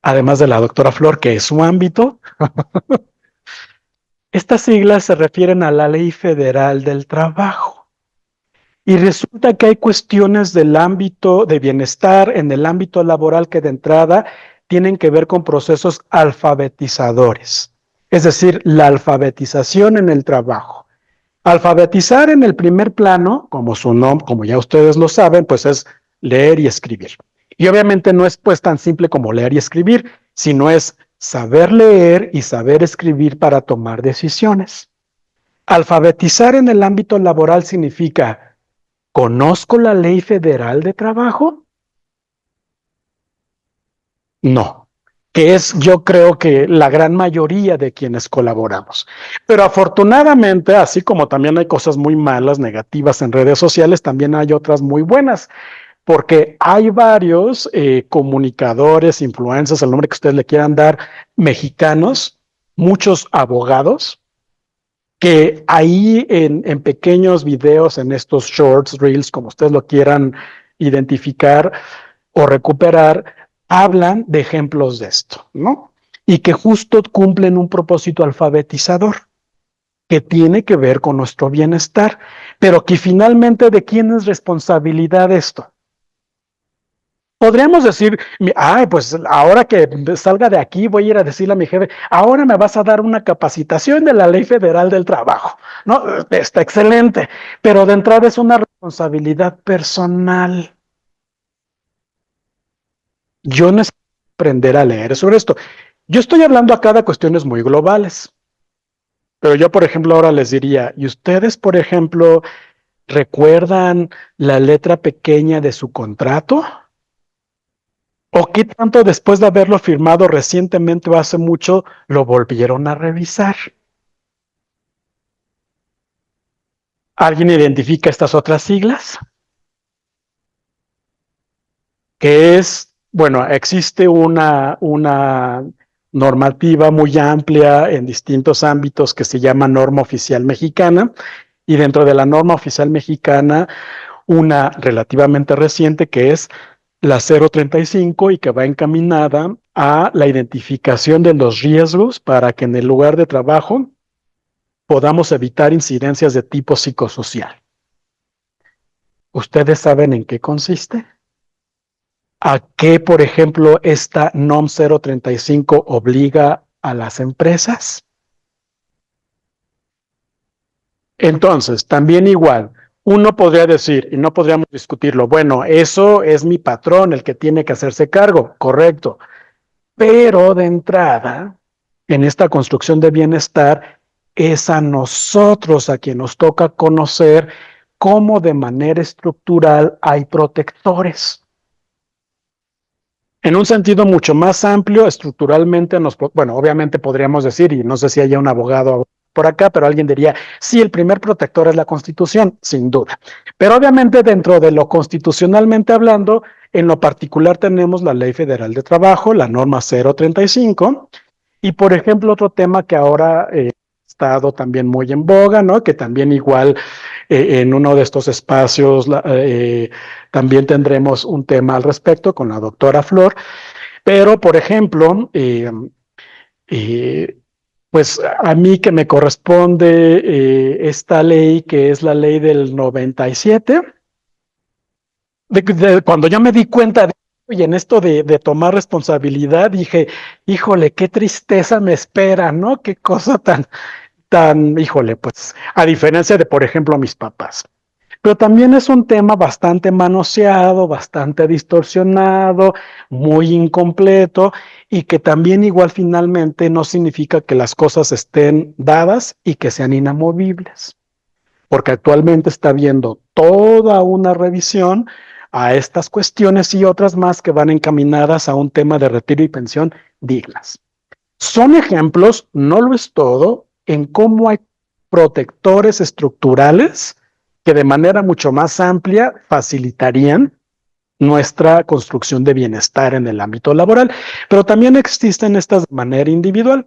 Además de la doctora Flor, que es su ámbito. Estas siglas se refieren a la Ley Federal del Trabajo. Y resulta que hay cuestiones del ámbito de bienestar, en el ámbito laboral, que de entrada tienen que ver con procesos alfabetizadores. Es decir, la alfabetización en el trabajo. Alfabetizar en el primer plano, como su nombre, como ya ustedes lo saben, pues es leer y escribir. Y obviamente no es pues tan simple como leer y escribir, sino es saber leer y saber escribir para tomar decisiones. Alfabetizar en el ámbito laboral significa, ¿conozco la Ley Federal de Trabajo? No, que es yo creo que la gran mayoría de quienes colaboramos. Pero afortunadamente, así como también hay cosas muy malas, negativas en redes sociales, también hay otras muy buenas, porque hay varios comunicadores, influencers, el nombre que ustedes le quieran dar, mexicanos, muchos abogados, que ahí en pequeños videos, en estos shorts, reels, como ustedes lo quieran identificar o recuperar, hablan de ejemplos de esto, ¿no? Y que justo cumplen un propósito alfabetizador que tiene que ver con nuestro bienestar, pero que finalmente, ¿de quién es responsabilidad esto? Podríamos decir, ay, pues ahora que salga de aquí voy a ir a decirle a mi jefe, ahora me vas a dar una capacitación de la Ley Federal del Trabajo, ¿no? Está excelente, pero de entrada es una responsabilidad personal. Yo necesito aprender a leer sobre esto. Yo estoy hablando acá de cuestiones muy globales, pero yo, por ejemplo, ahora les diría, ¿y ustedes, por ejemplo, recuerdan la letra pequeña de su contrato? ¿O qué tanto después de haberlo firmado recientemente o hace mucho lo volvieron a revisar? ¿Alguien identifica estas otras siglas? Que es, bueno, existe una normativa muy amplia en distintos ámbitos que se llama Norma Oficial Mexicana, y dentro de la Norma Oficial Mexicana, una relativamente reciente que es la 035 y que va encaminada a la identificación de los riesgos para que en el lugar de trabajo podamos evitar incidencias de tipo psicosocial. ¿Ustedes saben en qué consiste? ¿A qué, por ejemplo, esta NOM 035 obliga a las empresas? Entonces, también igual, uno podría decir, y no podríamos discutirlo, bueno, eso es mi patrón el que tiene que hacerse cargo, correcto, pero de entrada, en esta construcción de bienestar, es a nosotros a quien nos toca conocer cómo de manera estructural hay protectores. En un sentido mucho más amplio, estructuralmente, bueno, obviamente podríamos decir, y no sé si haya un abogado por acá, pero alguien diría, sí, el primer protector es la Constitución, sin duda. Pero obviamente dentro de lo constitucionalmente hablando, en lo particular tenemos la Ley Federal de Trabajo, la norma 035, y por ejemplo, otro tema que ahora ha estado también muy en boga, ¿no? Que también igual en uno de estos espacios también tendremos un tema al respecto con la doctora Flor, pero por ejemplo, pues a mí que me corresponde esta ley que es la ley del 97, cuando yo me di cuenta de Y en esto de tomar responsabilidad dije, híjole, qué tristeza me espera, ¿no? Qué cosa híjole, pues, a diferencia de, por ejemplo, mis papás. Pero también es un tema bastante manoseado, bastante distorsionado, muy incompleto y que también igual finalmente no significa que las cosas estén dadas y que sean inamovibles, porque actualmente está habiendo toda una revisión a estas cuestiones y otras más que van encaminadas a un tema de retiro y pensión dignas. Son ejemplos, no lo es todo, en cómo hay protectores estructurales que de manera mucho más amplia facilitarían nuestra construcción de bienestar en el ámbito laboral, pero también existen estas de manera individual.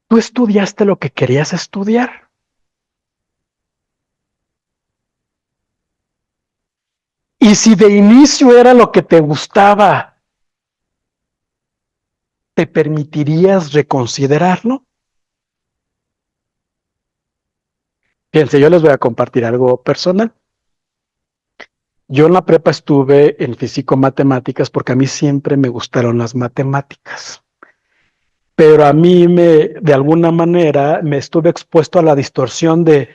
Tú estudiaste lo que querías estudiar. Y si de inicio era lo que te gustaba, ¿te permitirías reconsiderarlo? Fíjense, yo les voy a compartir algo personal. Yo en la prepa estuve en físico-matemáticas porque a mí siempre me gustaron las matemáticas. Pero a mí de alguna manera, me estuve expuesto a la distorsión de,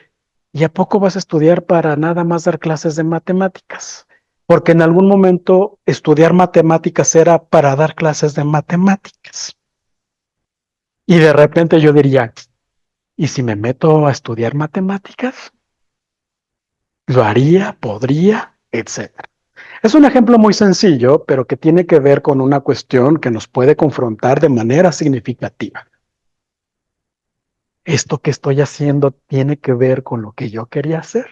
¿y a poco vas a estudiar para nada más dar clases de matemáticas? Porque en algún momento estudiar matemáticas era para dar clases de matemáticas. Y de repente yo diría, ¿y si me meto a estudiar matemáticas? ¿Lo haría? ¿Podría? Etcétera. Es un ejemplo muy sencillo, pero que tiene que ver con una cuestión que nos puede confrontar de manera significativa. ¿Esto que estoy haciendo tiene que ver con lo que yo quería hacer?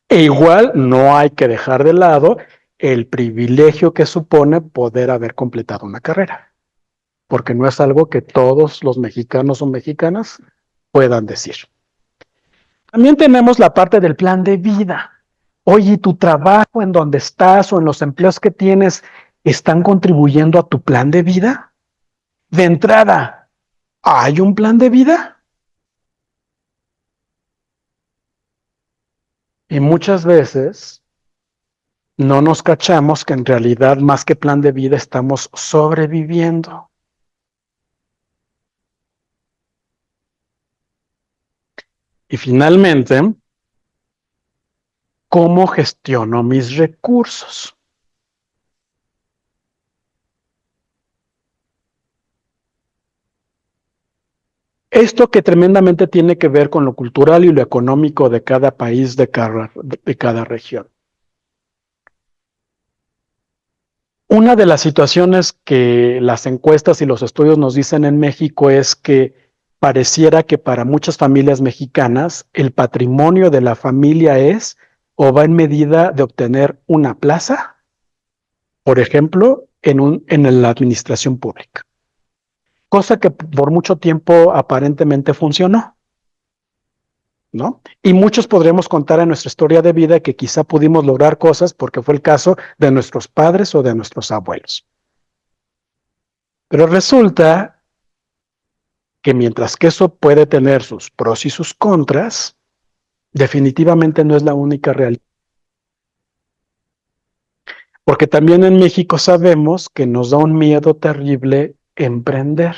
E igual no hay que dejar de lado el privilegio que supone poder haber completado una carrera, porque no es algo que todos los mexicanos o mexicanas puedan decir. También tenemos la parte del plan de vida. Oye, ¿tu trabajo en donde estás o en los empleos que tienes están contribuyendo a tu plan de vida? De entrada, ¿hay un plan de vida? Y muchas veces no nos cachamos que en realidad más que plan de vida estamos sobreviviendo. Y finalmente, ¿cómo gestiono mis recursos? Esto que tremendamente tiene que ver con lo cultural y lo económico de cada país, de cada región. Una de las situaciones que las encuestas y los estudios nos dicen en México es que pareciera que para muchas familias mexicanas el patrimonio de la familia es o va en medida de obtener una plaza, por ejemplo, en la administración pública, cosa que por mucho tiempo aparentemente funcionó, ¿no? Y muchos podremos contar en nuestra historia de vida que quizá pudimos lograr cosas porque fue el caso de nuestros padres o de nuestros abuelos. Pero resulta que mientras que eso puede tener sus pros y sus contras, definitivamente no es la única realidad. Porque también en México sabemos que nos da un miedo terrible emprender.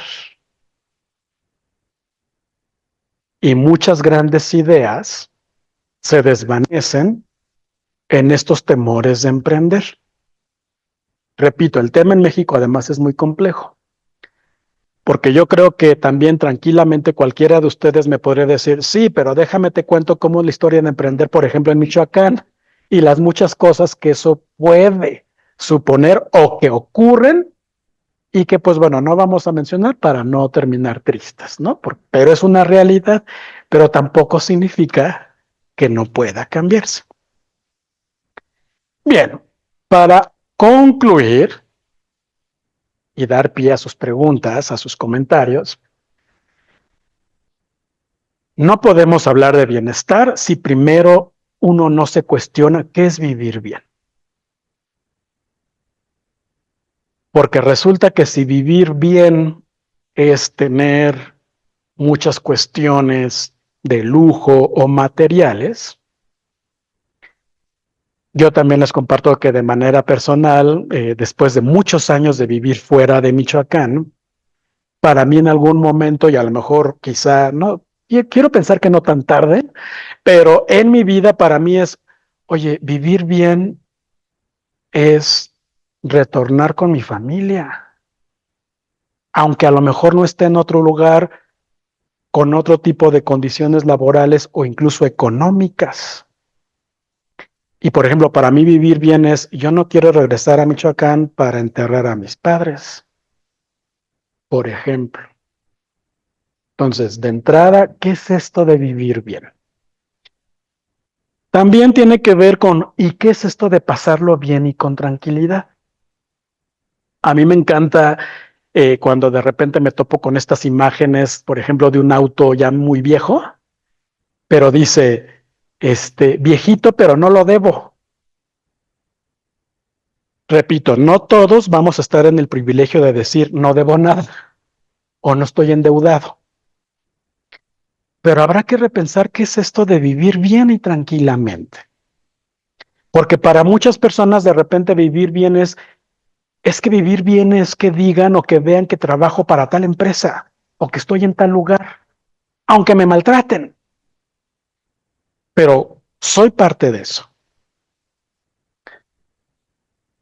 Y muchas grandes ideas se desvanecen en estos temores de emprender. Repito, el tema en México además es muy complejo. Porque yo creo que también tranquilamente cualquiera de ustedes me podría decir, sí, pero déjame te cuento cómo es la historia de emprender, por ejemplo, en Michoacán, y las muchas cosas que eso puede suponer o que ocurren y que pues bueno, no vamos a mencionar para no terminar tristes, ¿no? Pero es una realidad, pero tampoco significa que no pueda cambiarse. Bien, para concluir y dar pie a sus preguntas, a sus comentarios, no podemos hablar de bienestar si primero uno no se cuestiona qué es vivir bien. Porque resulta que si vivir bien es tener muchas cuestiones de lujo o materiales, Yo también les comparto que de manera personal, después de muchos años de vivir fuera de Michoacán, para mí en algún momento, y a lo mejor quizá no, quiero pensar que no tan tarde, pero en mi vida para mí es, oye, vivir bien es retornar con mi familia, aunque a lo mejor no esté en otro lugar, con otro tipo de condiciones laborales o incluso económicas. Y por ejemplo, para mí vivir bien es, yo no quiero regresar a Michoacán para enterrar a mis padres, por ejemplo. Entonces, de entrada, ¿qué es esto de vivir bien? También tiene que ver con, ¿y qué es esto de pasarlo bien y con tranquilidad? A mí me encanta cuando de repente me topo con estas imágenes, por ejemplo, de un auto ya muy viejo, pero dice, viejito, pero no lo debo. Repito, no todos vamos a estar en el privilegio de decir no debo nada o no estoy endeudado. Pero habrá que repensar qué es esto de vivir bien y tranquilamente. Porque para muchas personas de repente vivir bien es que vivir bien es que digan o que vean que trabajo para tal empresa o que estoy en tal lugar, aunque me maltraten. Pero soy parte de eso.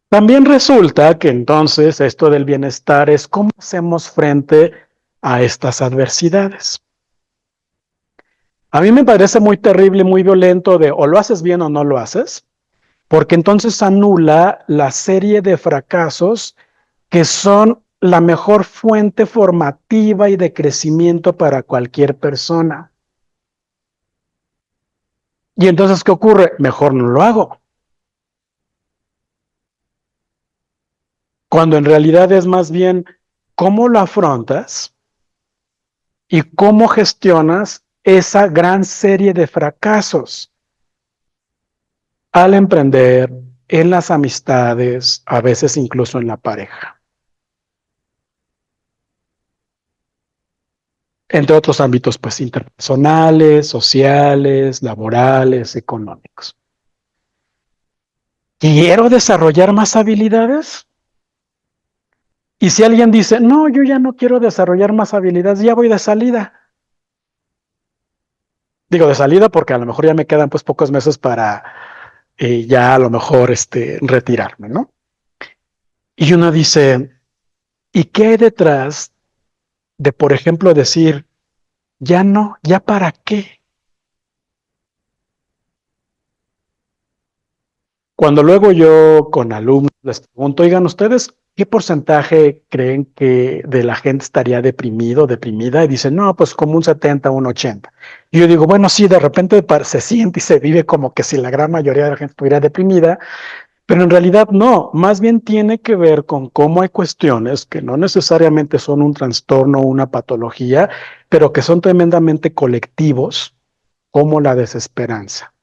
También resulta que entonces esto del bienestar es cómo hacemos frente a estas adversidades. A mí me parece muy terrible, muy violento de o lo haces bien o no lo haces, porque entonces anula la serie de fracasos que son la mejor fuente formativa y de crecimiento para cualquier persona. Y entonces, ¿qué ocurre? Mejor no lo hago. Cuando en realidad es más bien cómo lo afrontas y cómo gestionas esa gran serie de fracasos al emprender, en las amistades, a veces incluso en la pareja, entre otros ámbitos, pues interpersonales, sociales, laborales, económicos. ¿Quiero desarrollar más habilidades? Y si alguien dice, no, yo ya no quiero desarrollar más habilidades, ya voy de salida. Digo de salida porque a lo mejor ya me quedan pues pocos meses para ya a lo mejor retirarme, ¿no? Y uno dice, ¿y qué hay detrás de, por ejemplo, decir, ya no, ya para qué? Cuando luego yo con alumnos les pregunto, oigan, ¿ustedes qué porcentaje creen que de la gente estaría deprimido, deprimida? Y dicen, no, pues como un 70, un 80. Y yo digo, bueno, sí, de repente se siente y se vive como que si la gran mayoría de la gente estuviera deprimida, pero en realidad no, más bien tiene que ver con cómo hay cuestiones que no necesariamente son un trastorno o una patología, pero que son tremendamente colectivos, como la desesperanza.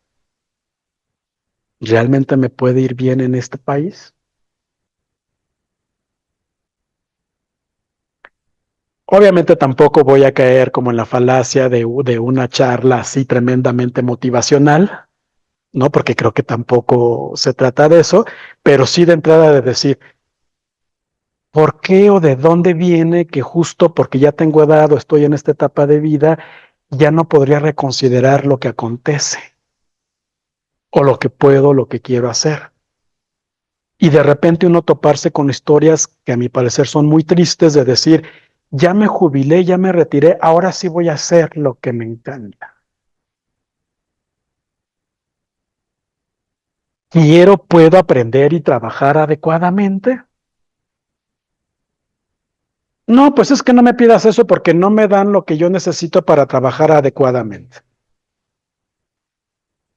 ¿Realmente me puede ir bien en este país? Obviamente tampoco voy a caer como en la falacia de una charla así tremendamente motivacional, ¿no? Porque creo que tampoco se trata de eso, pero sí de entrada de decir, ¿por qué o de dónde viene que justo porque ya tengo edad o estoy en esta etapa de vida, ya no podría reconsiderar lo que acontece o lo que puedo, lo que quiero hacer? Y de repente uno toparse con historias que a mi parecer son muy tristes de decir, ya me jubilé, ya me retiré, ahora sí voy a hacer lo que me encanta. Quiero, puedo aprender y trabajar adecuadamente. No, pues es que no me pidas eso porque no me dan lo que yo necesito para trabajar adecuadamente.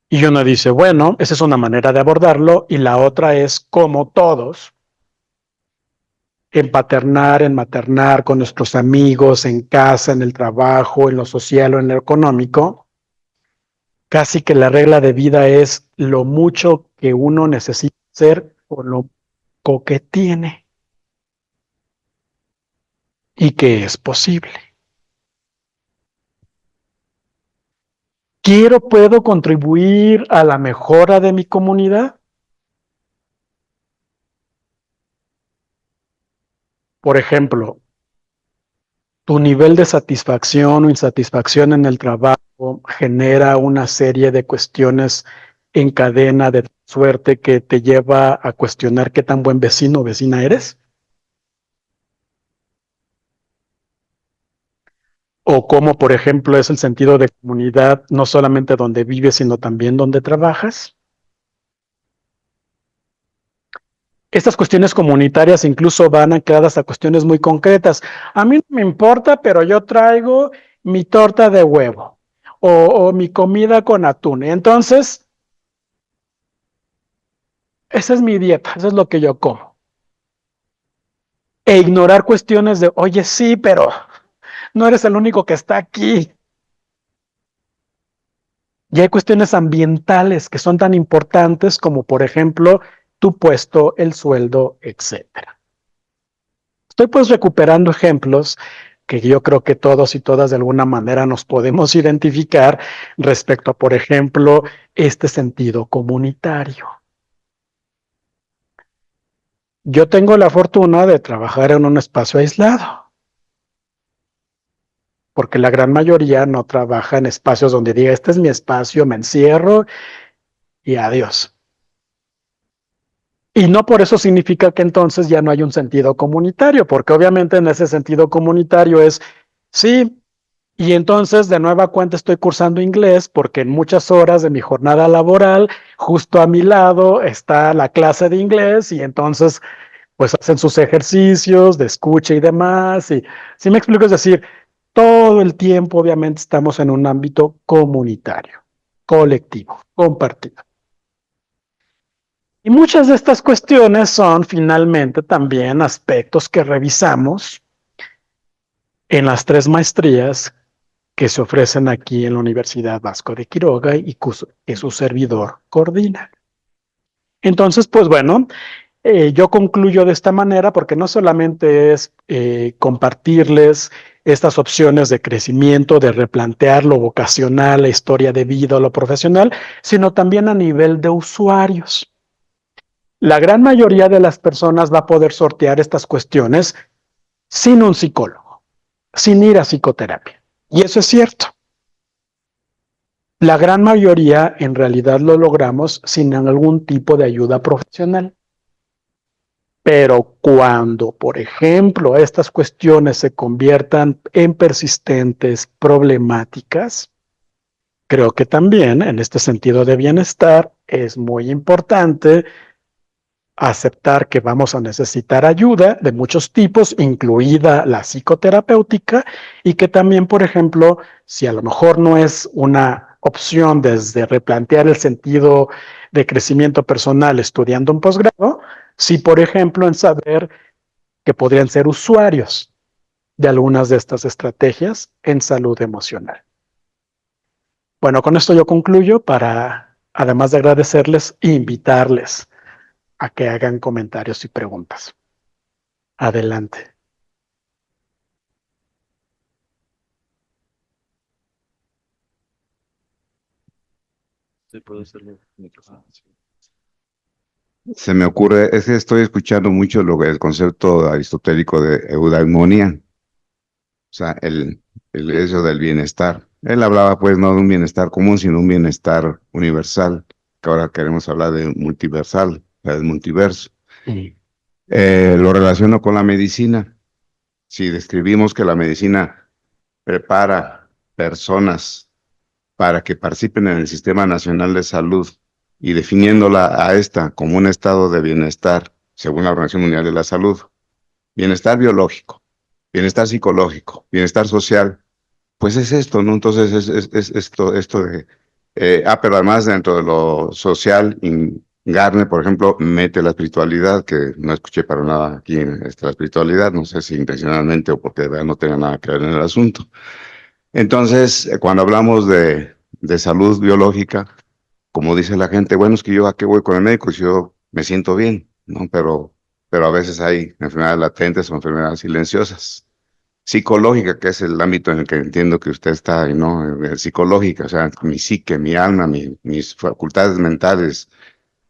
Y uno dice, bueno, esa es una manera de abordarlo y la otra es como todos, en maternar con nuestros amigos, en casa, en el trabajo, en lo social o en lo económico. Casi que la regla de vida es lo mucho que uno necesita hacer con lo poco que tiene y que es posible. Quiero, puedo contribuir a la mejora de mi comunidad. por ejemplo, tu nivel de satisfacción o insatisfacción en el trabajo genera una serie de cuestiones en cadena de suerte que te lleva a cuestionar qué tan buen vecino o vecina eres. O cómo, por ejemplo, es el sentido de comunidad, no solamente donde vives, sino también donde trabajas. Estas cuestiones comunitarias incluso van ancladas a cuestiones muy concretas. A mí no me importa, pero yo traigo mi torta de huevo o mi comida con atún. Entonces, esa es mi dieta, eso es lo que yo como. E ignorar cuestiones de, oye, sí, pero no eres el único que está aquí. Y hay cuestiones ambientales que son tan importantes como, por ejemplo, tu puesto, el sueldo, etcétera. Estoy pues recuperando ejemplos que yo creo que todos y todas de alguna manera nos podemos identificar respecto a, por ejemplo, este sentido comunitario. Yo tengo la fortuna de trabajar en un espacio aislado, porque la gran mayoría no trabaja en espacios donde diga, este es mi espacio, me encierro y adiós. Y no por eso significa que entonces ya no hay un sentido comunitario, porque obviamente en ese sentido comunitario es, sí, y entonces de nueva cuenta estoy cursando inglés porque en muchas horas de mi jornada laboral, justo a mi lado está la clase de inglés y entonces pues hacen sus ejercicios de escucha y demás. Y si me explico, es decir, todo el tiempo obviamente estamos en un ámbito comunitario, colectivo, compartido. Y muchas de estas cuestiones son finalmente también aspectos que revisamos en las 3 maestrías que se ofrecen aquí en la Universidad Vasco de Quiroga y que su servidor coordina. Entonces, pues bueno, yo concluyo de esta manera porque no solamente es compartirles estas opciones de crecimiento, de replantear lo vocacional, la historia de vida o lo profesional, sino también a nivel de usuarios. La gran mayoría de las personas va a poder sortear estas cuestiones sin un psicólogo, sin ir a psicoterapia. Y eso es cierto. La gran mayoría en realidad lo logramos sin algún tipo de ayuda profesional. Pero cuando, por ejemplo, estas cuestiones se conviertan en persistentes, problemáticas, creo que también en este sentido de bienestar es muy importante aceptar que vamos a necesitar ayuda de muchos tipos, incluida la psicoterapéutica, y que también, por ejemplo, si a lo mejor no es una opción desde replantear el sentido de crecimiento personal estudiando un posgrado, sí, por ejemplo, en saber que podrían ser usuarios de algunas de estas estrategias en salud emocional. Bueno, con esto yo concluyo para, además de agradecerles, invitarles a que hagan comentarios y preguntas. Adelante. Sí, puede hacerlo. Micrófono. Se me ocurre, es que estoy escuchando mucho el concepto aristotélico de eudaimonia, o sea, eso del bienestar. Él hablaba pues no de un bienestar común, sino un bienestar universal, que ahora queremos hablar de multiversal, del multiverso. Sí. Lo relaciono con la medicina. Si describimos que la medicina prepara personas para que participen en el Sistema Nacional de Salud y definiéndola a esta como un estado de bienestar, según la Organización Mundial de la Salud, bienestar biológico, bienestar psicológico, bienestar social, pues es esto, ¿no? Entonces es esto de, pero además dentro de lo social, Garner, por ejemplo, mete la espiritualidad, que no escuché para nada aquí en la espiritualidad, no sé si intencionalmente o porque de verdad no tenga nada que ver en el asunto. Entonces, cuando hablamos de salud biológica, como dice la gente, bueno, es que yo a qué voy con el médico si yo me siento bien, ¿no? Pero a veces hay enfermedades latentes o enfermedades silenciosas. Psicológica, que es el ámbito en el que entiendo que usted está, ¿no? Psicológica, o sea, mi psique, mi alma, mis facultades mentales,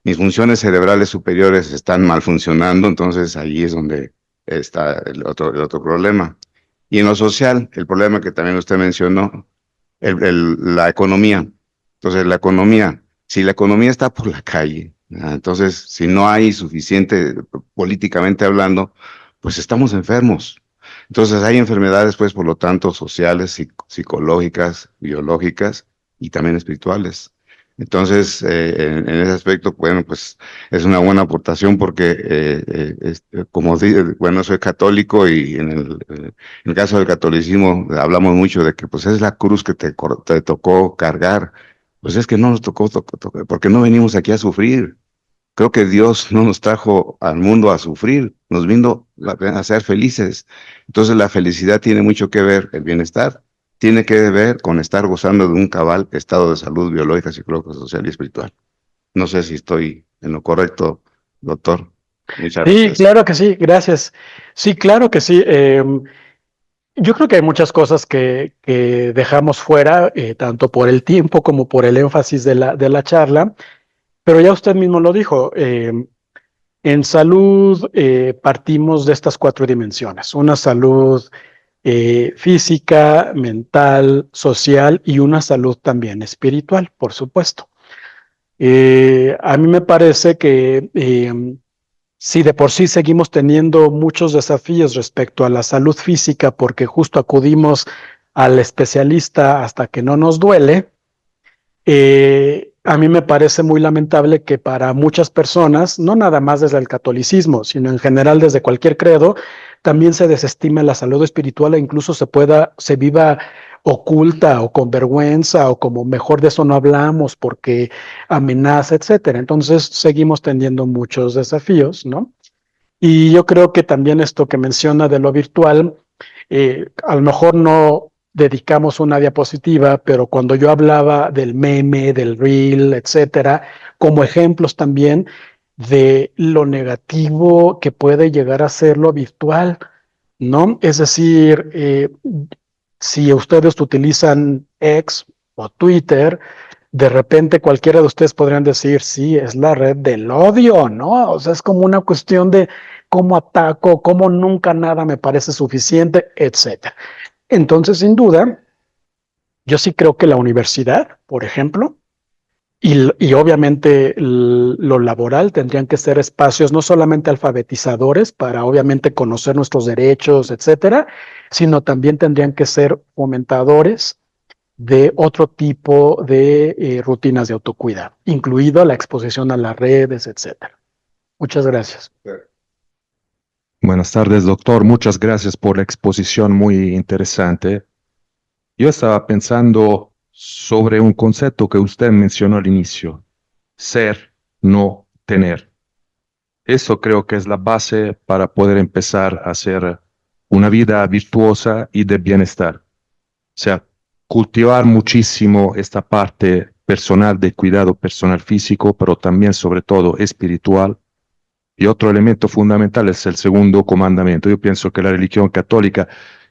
mis funciones cerebrales superiores están mal funcionando, entonces ahí es donde está el otro problema. Y en lo social, el problema que también usted mencionó, la economía. Entonces, si la economía está por la calle, entonces, si no hay suficiente, políticamente hablando, pues estamos enfermos. Entonces, hay enfermedades, pues, por lo tanto, sociales, psicológicas, biológicas y también espirituales. Entonces, en ese aspecto, bueno, pues es una buena aportación porque, como bueno, soy católico y en el caso del catolicismo hablamos mucho de que pues es la cruz que te tocó cargar. Pues es que no nos tocó, porque no venimos aquí a sufrir. Creo que Dios no nos trajo al mundo a sufrir, nos vino a ser felices. Entonces la felicidad tiene mucho que ver, el bienestar tiene que ver con estar gozando de un cabal estado de salud biológica, psicológica, social y espiritual. No sé si estoy en lo correcto, doctor. Muchas Sí, gracias. claro que sí, gracias. Sí, claro que sí. Yo creo que hay muchas cosas que dejamos fuera, tanto por el tiempo como por el énfasis de la charla, pero ya usted mismo lo dijo. En salud partimos de estas 4 dimensiones: una salud física, mental, social y una salud también espiritual, por supuesto. A mí me parece que si de por sí seguimos teniendo muchos desafíos respecto a la salud física porque justo acudimos al especialista hasta que no nos duele, a mí me parece muy lamentable que para muchas personas, no nada más desde el catolicismo, sino en general desde cualquier credo, también se desestime la salud espiritual e incluso se viva oculta o con vergüenza o como mejor de eso no hablamos porque amenaza, etcétera. Entonces seguimos teniendo muchos desafíos, ¿no? Y yo creo que también esto que menciona de lo virtual, a lo mejor no dedicamos una diapositiva, pero cuando yo hablaba del meme, del reel, etcétera, como ejemplos también de lo negativo que puede llegar a ser lo virtual, ¿no? Es decir, si ustedes utilizan X o Twitter, de repente cualquiera de ustedes podrían decir, sí, es la red del odio, ¿no? O sea, es como una cuestión de cómo ataco, cómo nunca nada me parece suficiente, etcétera. Entonces, sin duda, yo sí creo que la universidad, por ejemplo, y obviamente lo laboral tendrían que ser espacios no solamente alfabetizadores para obviamente conocer nuestros derechos, etcétera, sino también tendrían que ser fomentadores de otro tipo de rutinas de autocuidado, incluido la exposición a las redes, etcétera. Muchas gracias. Buenas tardes, doctor. Muchas gracias por la exposición muy interesante. Yo estaba pensando sobre un concepto que usted mencionó al inicio: ser, no tener. Eso creo que es la base para poder empezar a hacer una vida virtuosa y de bienestar. O sea, cultivar muchísimo esta parte personal de cuidado personal físico, pero también sobre todo espiritual. Y otro elemento fundamental es el segundo comandamiento. Yo pienso que la religión católica,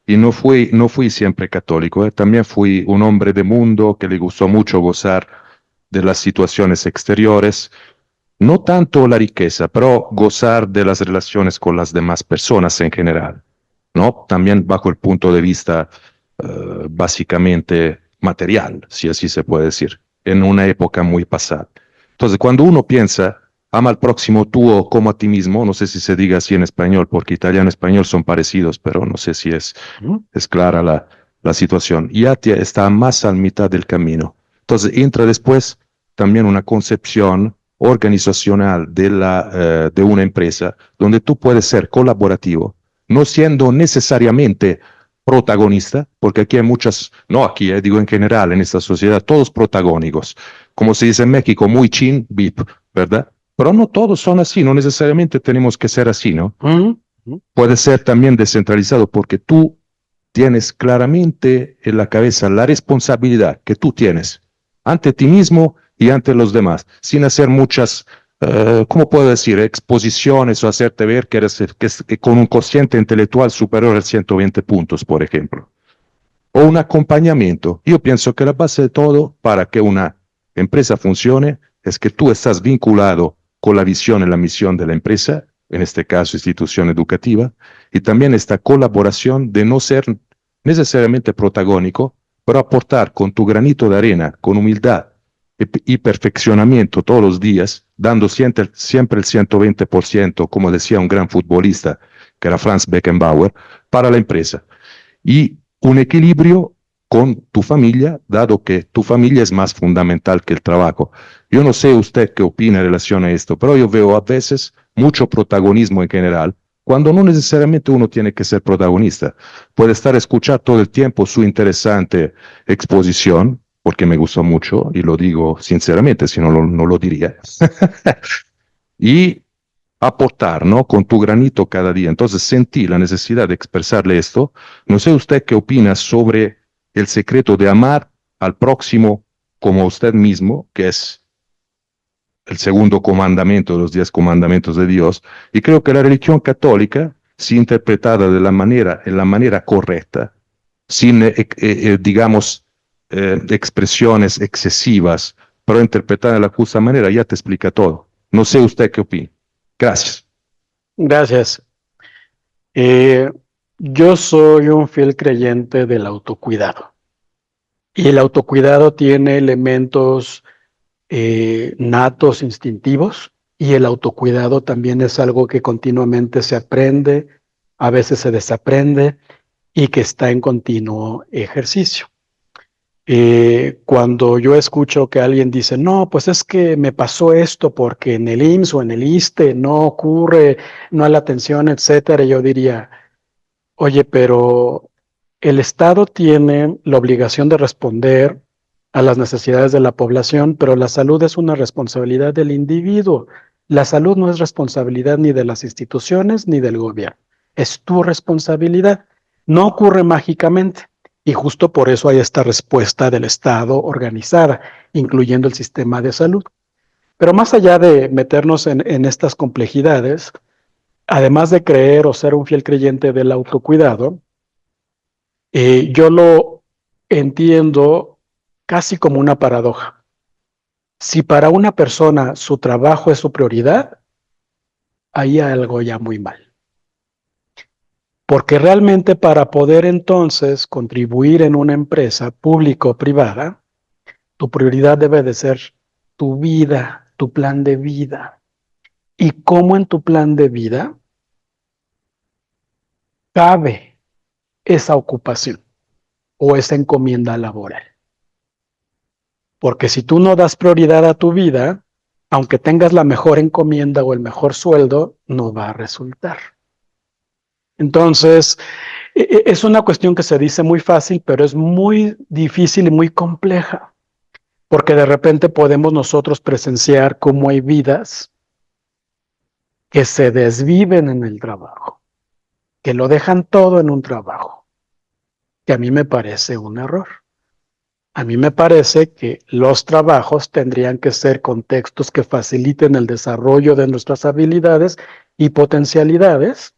y no fui siempre católico, también fui un hombre de mundo que le gustó mucho gozar de las situaciones exteriores, no tanto la riqueza, pero gozar de las relaciones con las demás personas en general, ¿no? También bajo el punto de vista básicamente material, si así se puede decir, en una época muy pasada. Entonces, cuando uno piensa, ama al próximo tú o como a ti mismo, no sé si se diga así en español, porque italiano y español son parecidos, pero no sé si es clara la situación. Ya está más a mitad del camino. Entonces, entra después también una concepción organizacional de una empresa donde tú puedes ser colaborativo, no siendo necesariamente protagonista, porque aquí hay muchas, no aquí, digo en general, en esta sociedad, todos protagónicos. Como se dice en México, muy chin, VIP, ¿verdad? Pero no todos son así, no necesariamente tenemos que ser así, ¿no? Puede ser también descentralizado porque tú tienes claramente en la cabeza la responsabilidad que tú tienes ante ti mismo y ante los demás, sin hacer muchas, ¿cómo puedo decir?, exposiciones o hacerte ver que eres con un cociente intelectual superior a 120 puntos, por ejemplo. O un acompañamiento. Yo pienso que la base de todo para que una empresa funcione es que tú estás vinculado con la visión y la misión de la empresa en este caso institución educativa, y también esta colaboración de no ser necesariamente protagónico, pero aportar con tu granito de arena, con humildad y perfeccionamiento todos los días, dando siempre el 120%, como decía un gran futbolista, que era Franz Beckenbauer, para la empresa. Y un equilibrio con tu familia, dado que tu familia es más fundamental que el trabajo. Yo no sé usted qué opina en relación a esto, pero yo veo a veces mucho protagonismo en general, cuando no necesariamente uno tiene que ser protagonista. Puede estar escuchando todo el tiempo su interesante exposición, porque me gustó mucho, y lo digo sinceramente, si no, no lo diría. Y aportar, ¿no? Con tu granito cada día. Entonces sentí la necesidad de expresarle esto. No sé usted qué opina sobre el secreto de amar al próximo como a usted mismo, que es el segundo comandamiento de los 10 comandamientos de Dios. Y creo que la religión católica, si interpretada en la manera correcta, sin, digamos, expresiones excesivas, pero interpretada de la justa manera, ya te explica todo. No sé usted qué opina. Gracias. Gracias. Eh, yo soy un fiel creyente del autocuidado. Y el autocuidado tiene elementos natos, instintivos, y el autocuidado también es algo que continuamente se aprende, a veces se desaprende y que está en continuo ejercicio. Cuando yo escucho que alguien dice, no, pues es que me pasó esto porque en el IMSS o en el ISSSTE no ocurre, no hay la atención, etcétera, yo diría, oye, pero el Estado tiene la obligación de responder a las necesidades de la población, pero la salud es una responsabilidad del individuo. La salud no es responsabilidad ni de las instituciones ni del gobierno. Es tu responsabilidad. No ocurre mágicamente. Y justo por eso hay esta respuesta del Estado organizada, incluyendo el sistema de salud. Pero más allá de meternos en estas complejidades, además de creer o ser un fiel creyente del autocuidado, yo lo entiendo casi como una paradoja. Si para una persona su trabajo es su prioridad, hay algo ya muy mal. Porque realmente para poder entonces contribuir en una empresa pública o privada, tu prioridad debe de ser tu vida, tu plan de vida. Y cómo en tu plan de vida cabe esa ocupación o esa encomienda laboral. Porque si tú no das prioridad a tu vida, aunque tengas la mejor encomienda o el mejor sueldo, no va a resultar. Entonces, es una cuestión que se dice muy fácil, pero es muy difícil y muy compleja, porque de repente podemos nosotros presenciar cómo hay vidas que se desviven en el trabajo, que lo dejan todo en un trabajo, que a mí me parece un error. A mí me parece que los trabajos tendrían que ser contextos que faciliten el desarrollo de nuestras habilidades y potencialidades.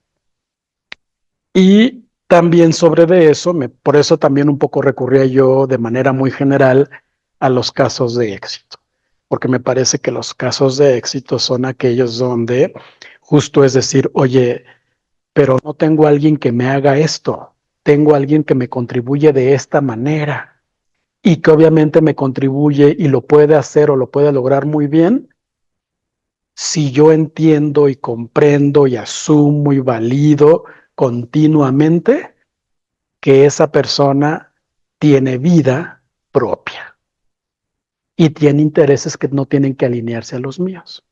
Y también sobre de eso, por eso también un poco recurría yo de manera muy general a los casos de éxito. Porque me parece que los casos de éxito son aquellos donde justo es decir, oye, pero no tengo a alguien que me haga esto, tengo a alguien que me contribuye de esta manera. Y que obviamente me contribuye y lo puede hacer o lo puede lograr muy bien, si yo entiendo y comprendo y asumo y valido continuamente que esa persona tiene vida propia y tiene intereses que no tienen que alinearse a los míos,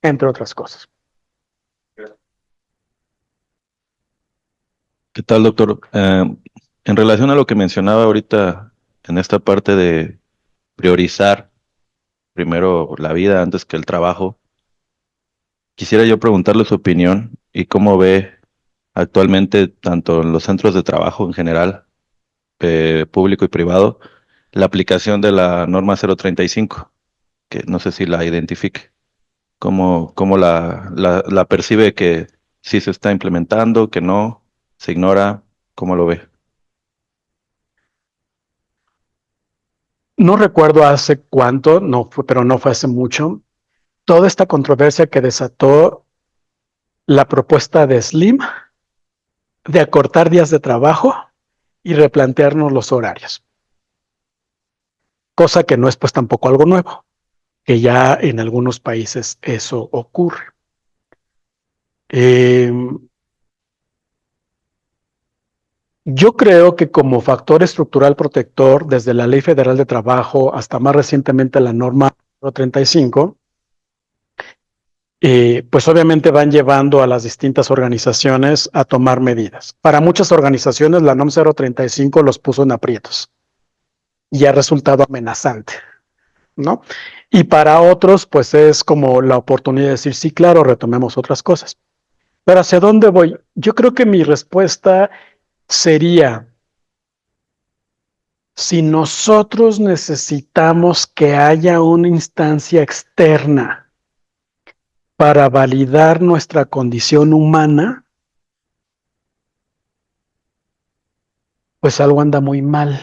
entre otras cosas. ¿Qué tal, doctor? En relación a lo que mencionaba ahorita en esta parte de priorizar primero la vida antes que el trabajo, quisiera yo preguntarle su opinión y cómo ve actualmente, tanto en los centros de trabajo en general, público y privado, la aplicación de la norma 035, que no sé si la identifique, cómo la percibe, que sí se está implementando, que no, se ignora, ¿cómo lo ve? No recuerdo hace cuánto, pero no fue hace mucho, toda esta controversia que desató la propuesta de Slim de acortar días de trabajo y replantearnos los horarios. Cosa que no es pues tampoco algo nuevo, que ya en algunos países eso ocurre. Yo creo que como factor estructural protector, desde la Ley Federal de Trabajo hasta más recientemente la norma 35, pues obviamente van llevando a las distintas organizaciones a tomar medidas. Para muchas organizaciones la NOM 035 los puso en aprietos y ha resultado amenazante, ¿no? Y para otros, pues es como la oportunidad de decir, sí, claro, retomemos otras cosas. Pero ¿hacia dónde voy? Yo creo que mi respuesta sería, si nosotros necesitamos que haya una instancia externa para validar nuestra condición humana, pues algo anda muy mal.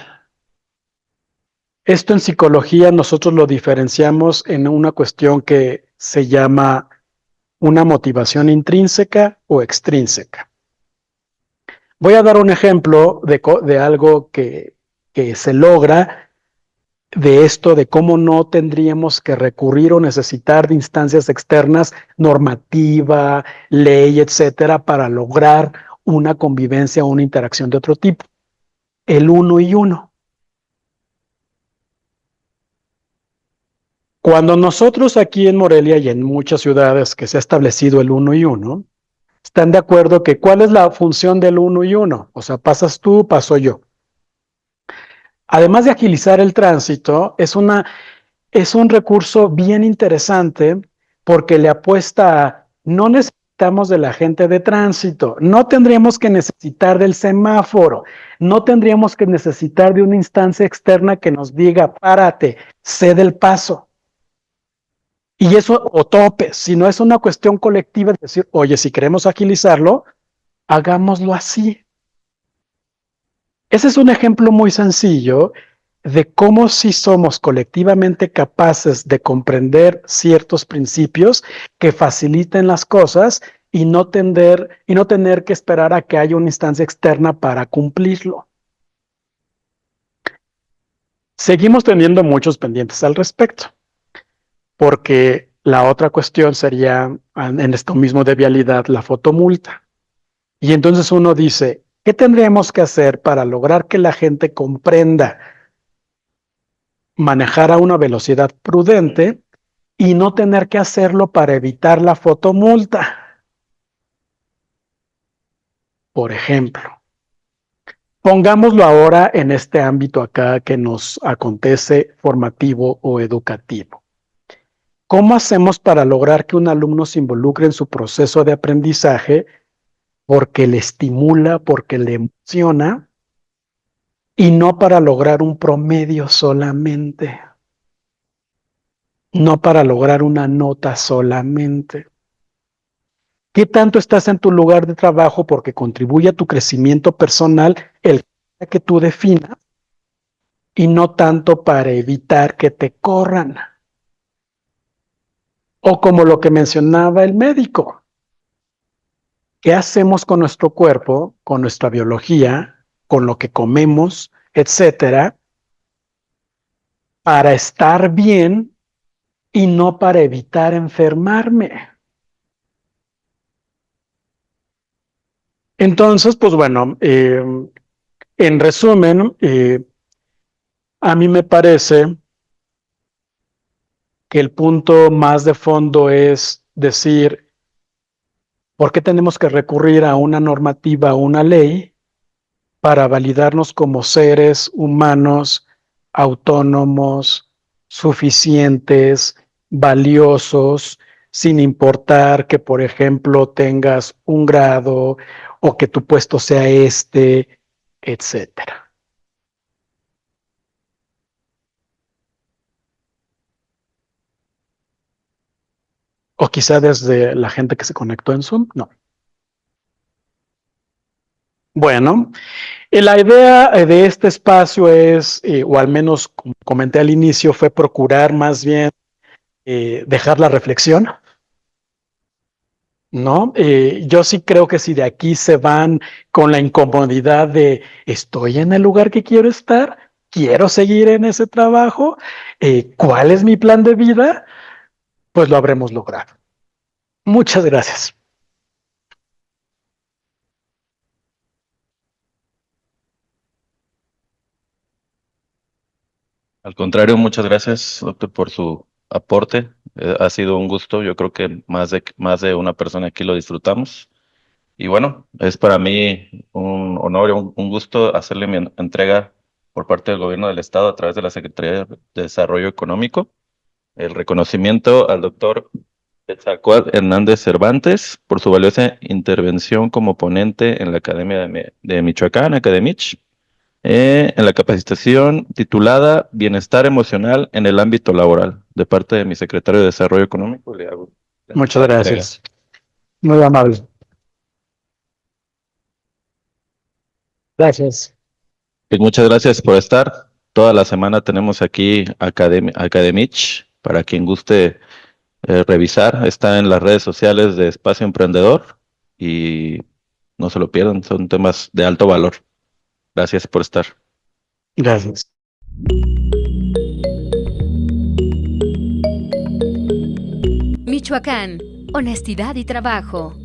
Esto en psicología nosotros lo diferenciamos en una cuestión que se llama una motivación intrínseca o extrínseca. Voy a dar un ejemplo de algo que se logra de esto, de cómo no tendríamos que recurrir o necesitar de instancias externas, normativa, ley, etcétera, para lograr una convivencia o una interacción de otro tipo. El 1 y 1. Cuando nosotros aquí en Morelia y en muchas ciudades que se ha establecido el 1 y 1, están de acuerdo que ¿cuál es la función del 1 y 1? O sea, pasas tú, paso yo. Además de agilizar el tránsito, es un recurso bien interesante porque le apuesta a no necesitamos de la gente de tránsito, no tendríamos que necesitar del semáforo, no tendríamos que necesitar de una instancia externa que nos diga, párate, cede el paso. Y eso, o topes, si no es una cuestión colectiva de decir, oye, si queremos agilizarlo, hagámoslo así. Ese es un ejemplo muy sencillo de cómo si somos colectivamente capaces de comprender ciertos principios que faciliten las cosas y no tener que esperar a que haya una instancia externa para cumplirlo. Seguimos teniendo muchos pendientes al respecto, porque la otra cuestión sería, en esto mismo de vialidad, la fotomulta. Y entonces uno dice, ¿qué tendríamos que hacer para lograr que la gente comprenda manejar a una velocidad prudente y no tener que hacerlo para evitar la fotomulta? Por ejemplo, pongámoslo ahora en este ámbito acá que nos acontece formativo o educativo. ¿Cómo hacemos para lograr que un alumno se involucre en su proceso de aprendizaje porque le estimula, porque le emociona y no para lograr un promedio solamente? No para lograr una nota solamente. ¿Qué tanto estás en tu lugar de trabajo porque contribuye a tu crecimiento personal el que tú definas y no tanto para evitar que te corran? O como lo que mencionaba el médico, ¿qué hacemos con nuestro cuerpo, con nuestra biología, con lo que comemos, etcétera, para estar bien y no para evitar enfermarme? Entonces, pues bueno, en resumen, a mí me parece que el punto más de fondo es decir, ¿por qué tenemos que recurrir a una normativa, a una ley, para validarnos como seres humanos autónomos, suficientes, valiosos, sin importar que, por ejemplo, tengas un grado o que tu puesto sea este, etcétera? O quizá desde la gente que se conectó en Zoom, no. Bueno, la idea de este espacio es, o al menos como comenté al inicio, fue procurar más bien dejar la reflexión ¿no? Yo sí creo que si de aquí se van con la incomodidad de estoy en el lugar que quiero estar, quiero seguir en ese trabajo, ¿cuál es mi plan de vida? Pues lo habremos logrado. Muchas gracias. Al contrario, muchas gracias, doctor, por su aporte. Ha sido un gusto. Yo creo que más de una persona aquí lo disfrutamos. Y bueno, es para mí un honor y un gusto hacerle mi entrega por parte del gobierno del estado a través de la Secretaría de Desarrollo Económico, el reconocimiento al doctor Quetzalcóatl Hernández Cervantes por su valiosa intervención como ponente en la Academia de Michoacán, Academich, en la capacitación titulada Bienestar Emocional en el ámbito laboral, de parte de mi secretario de Desarrollo Económico. Le hago Muchas la entrega. gracias. Muy amable. Gracias. Pues muchas gracias por estar. Toda la semana tenemos aquí Academich, para quien guste revisar. Está en las redes sociales de Espacio Emprendedor y no se lo pierdan, son temas de alto valor. Gracias por estar. Gracias. Michoacán, honestidad y trabajo.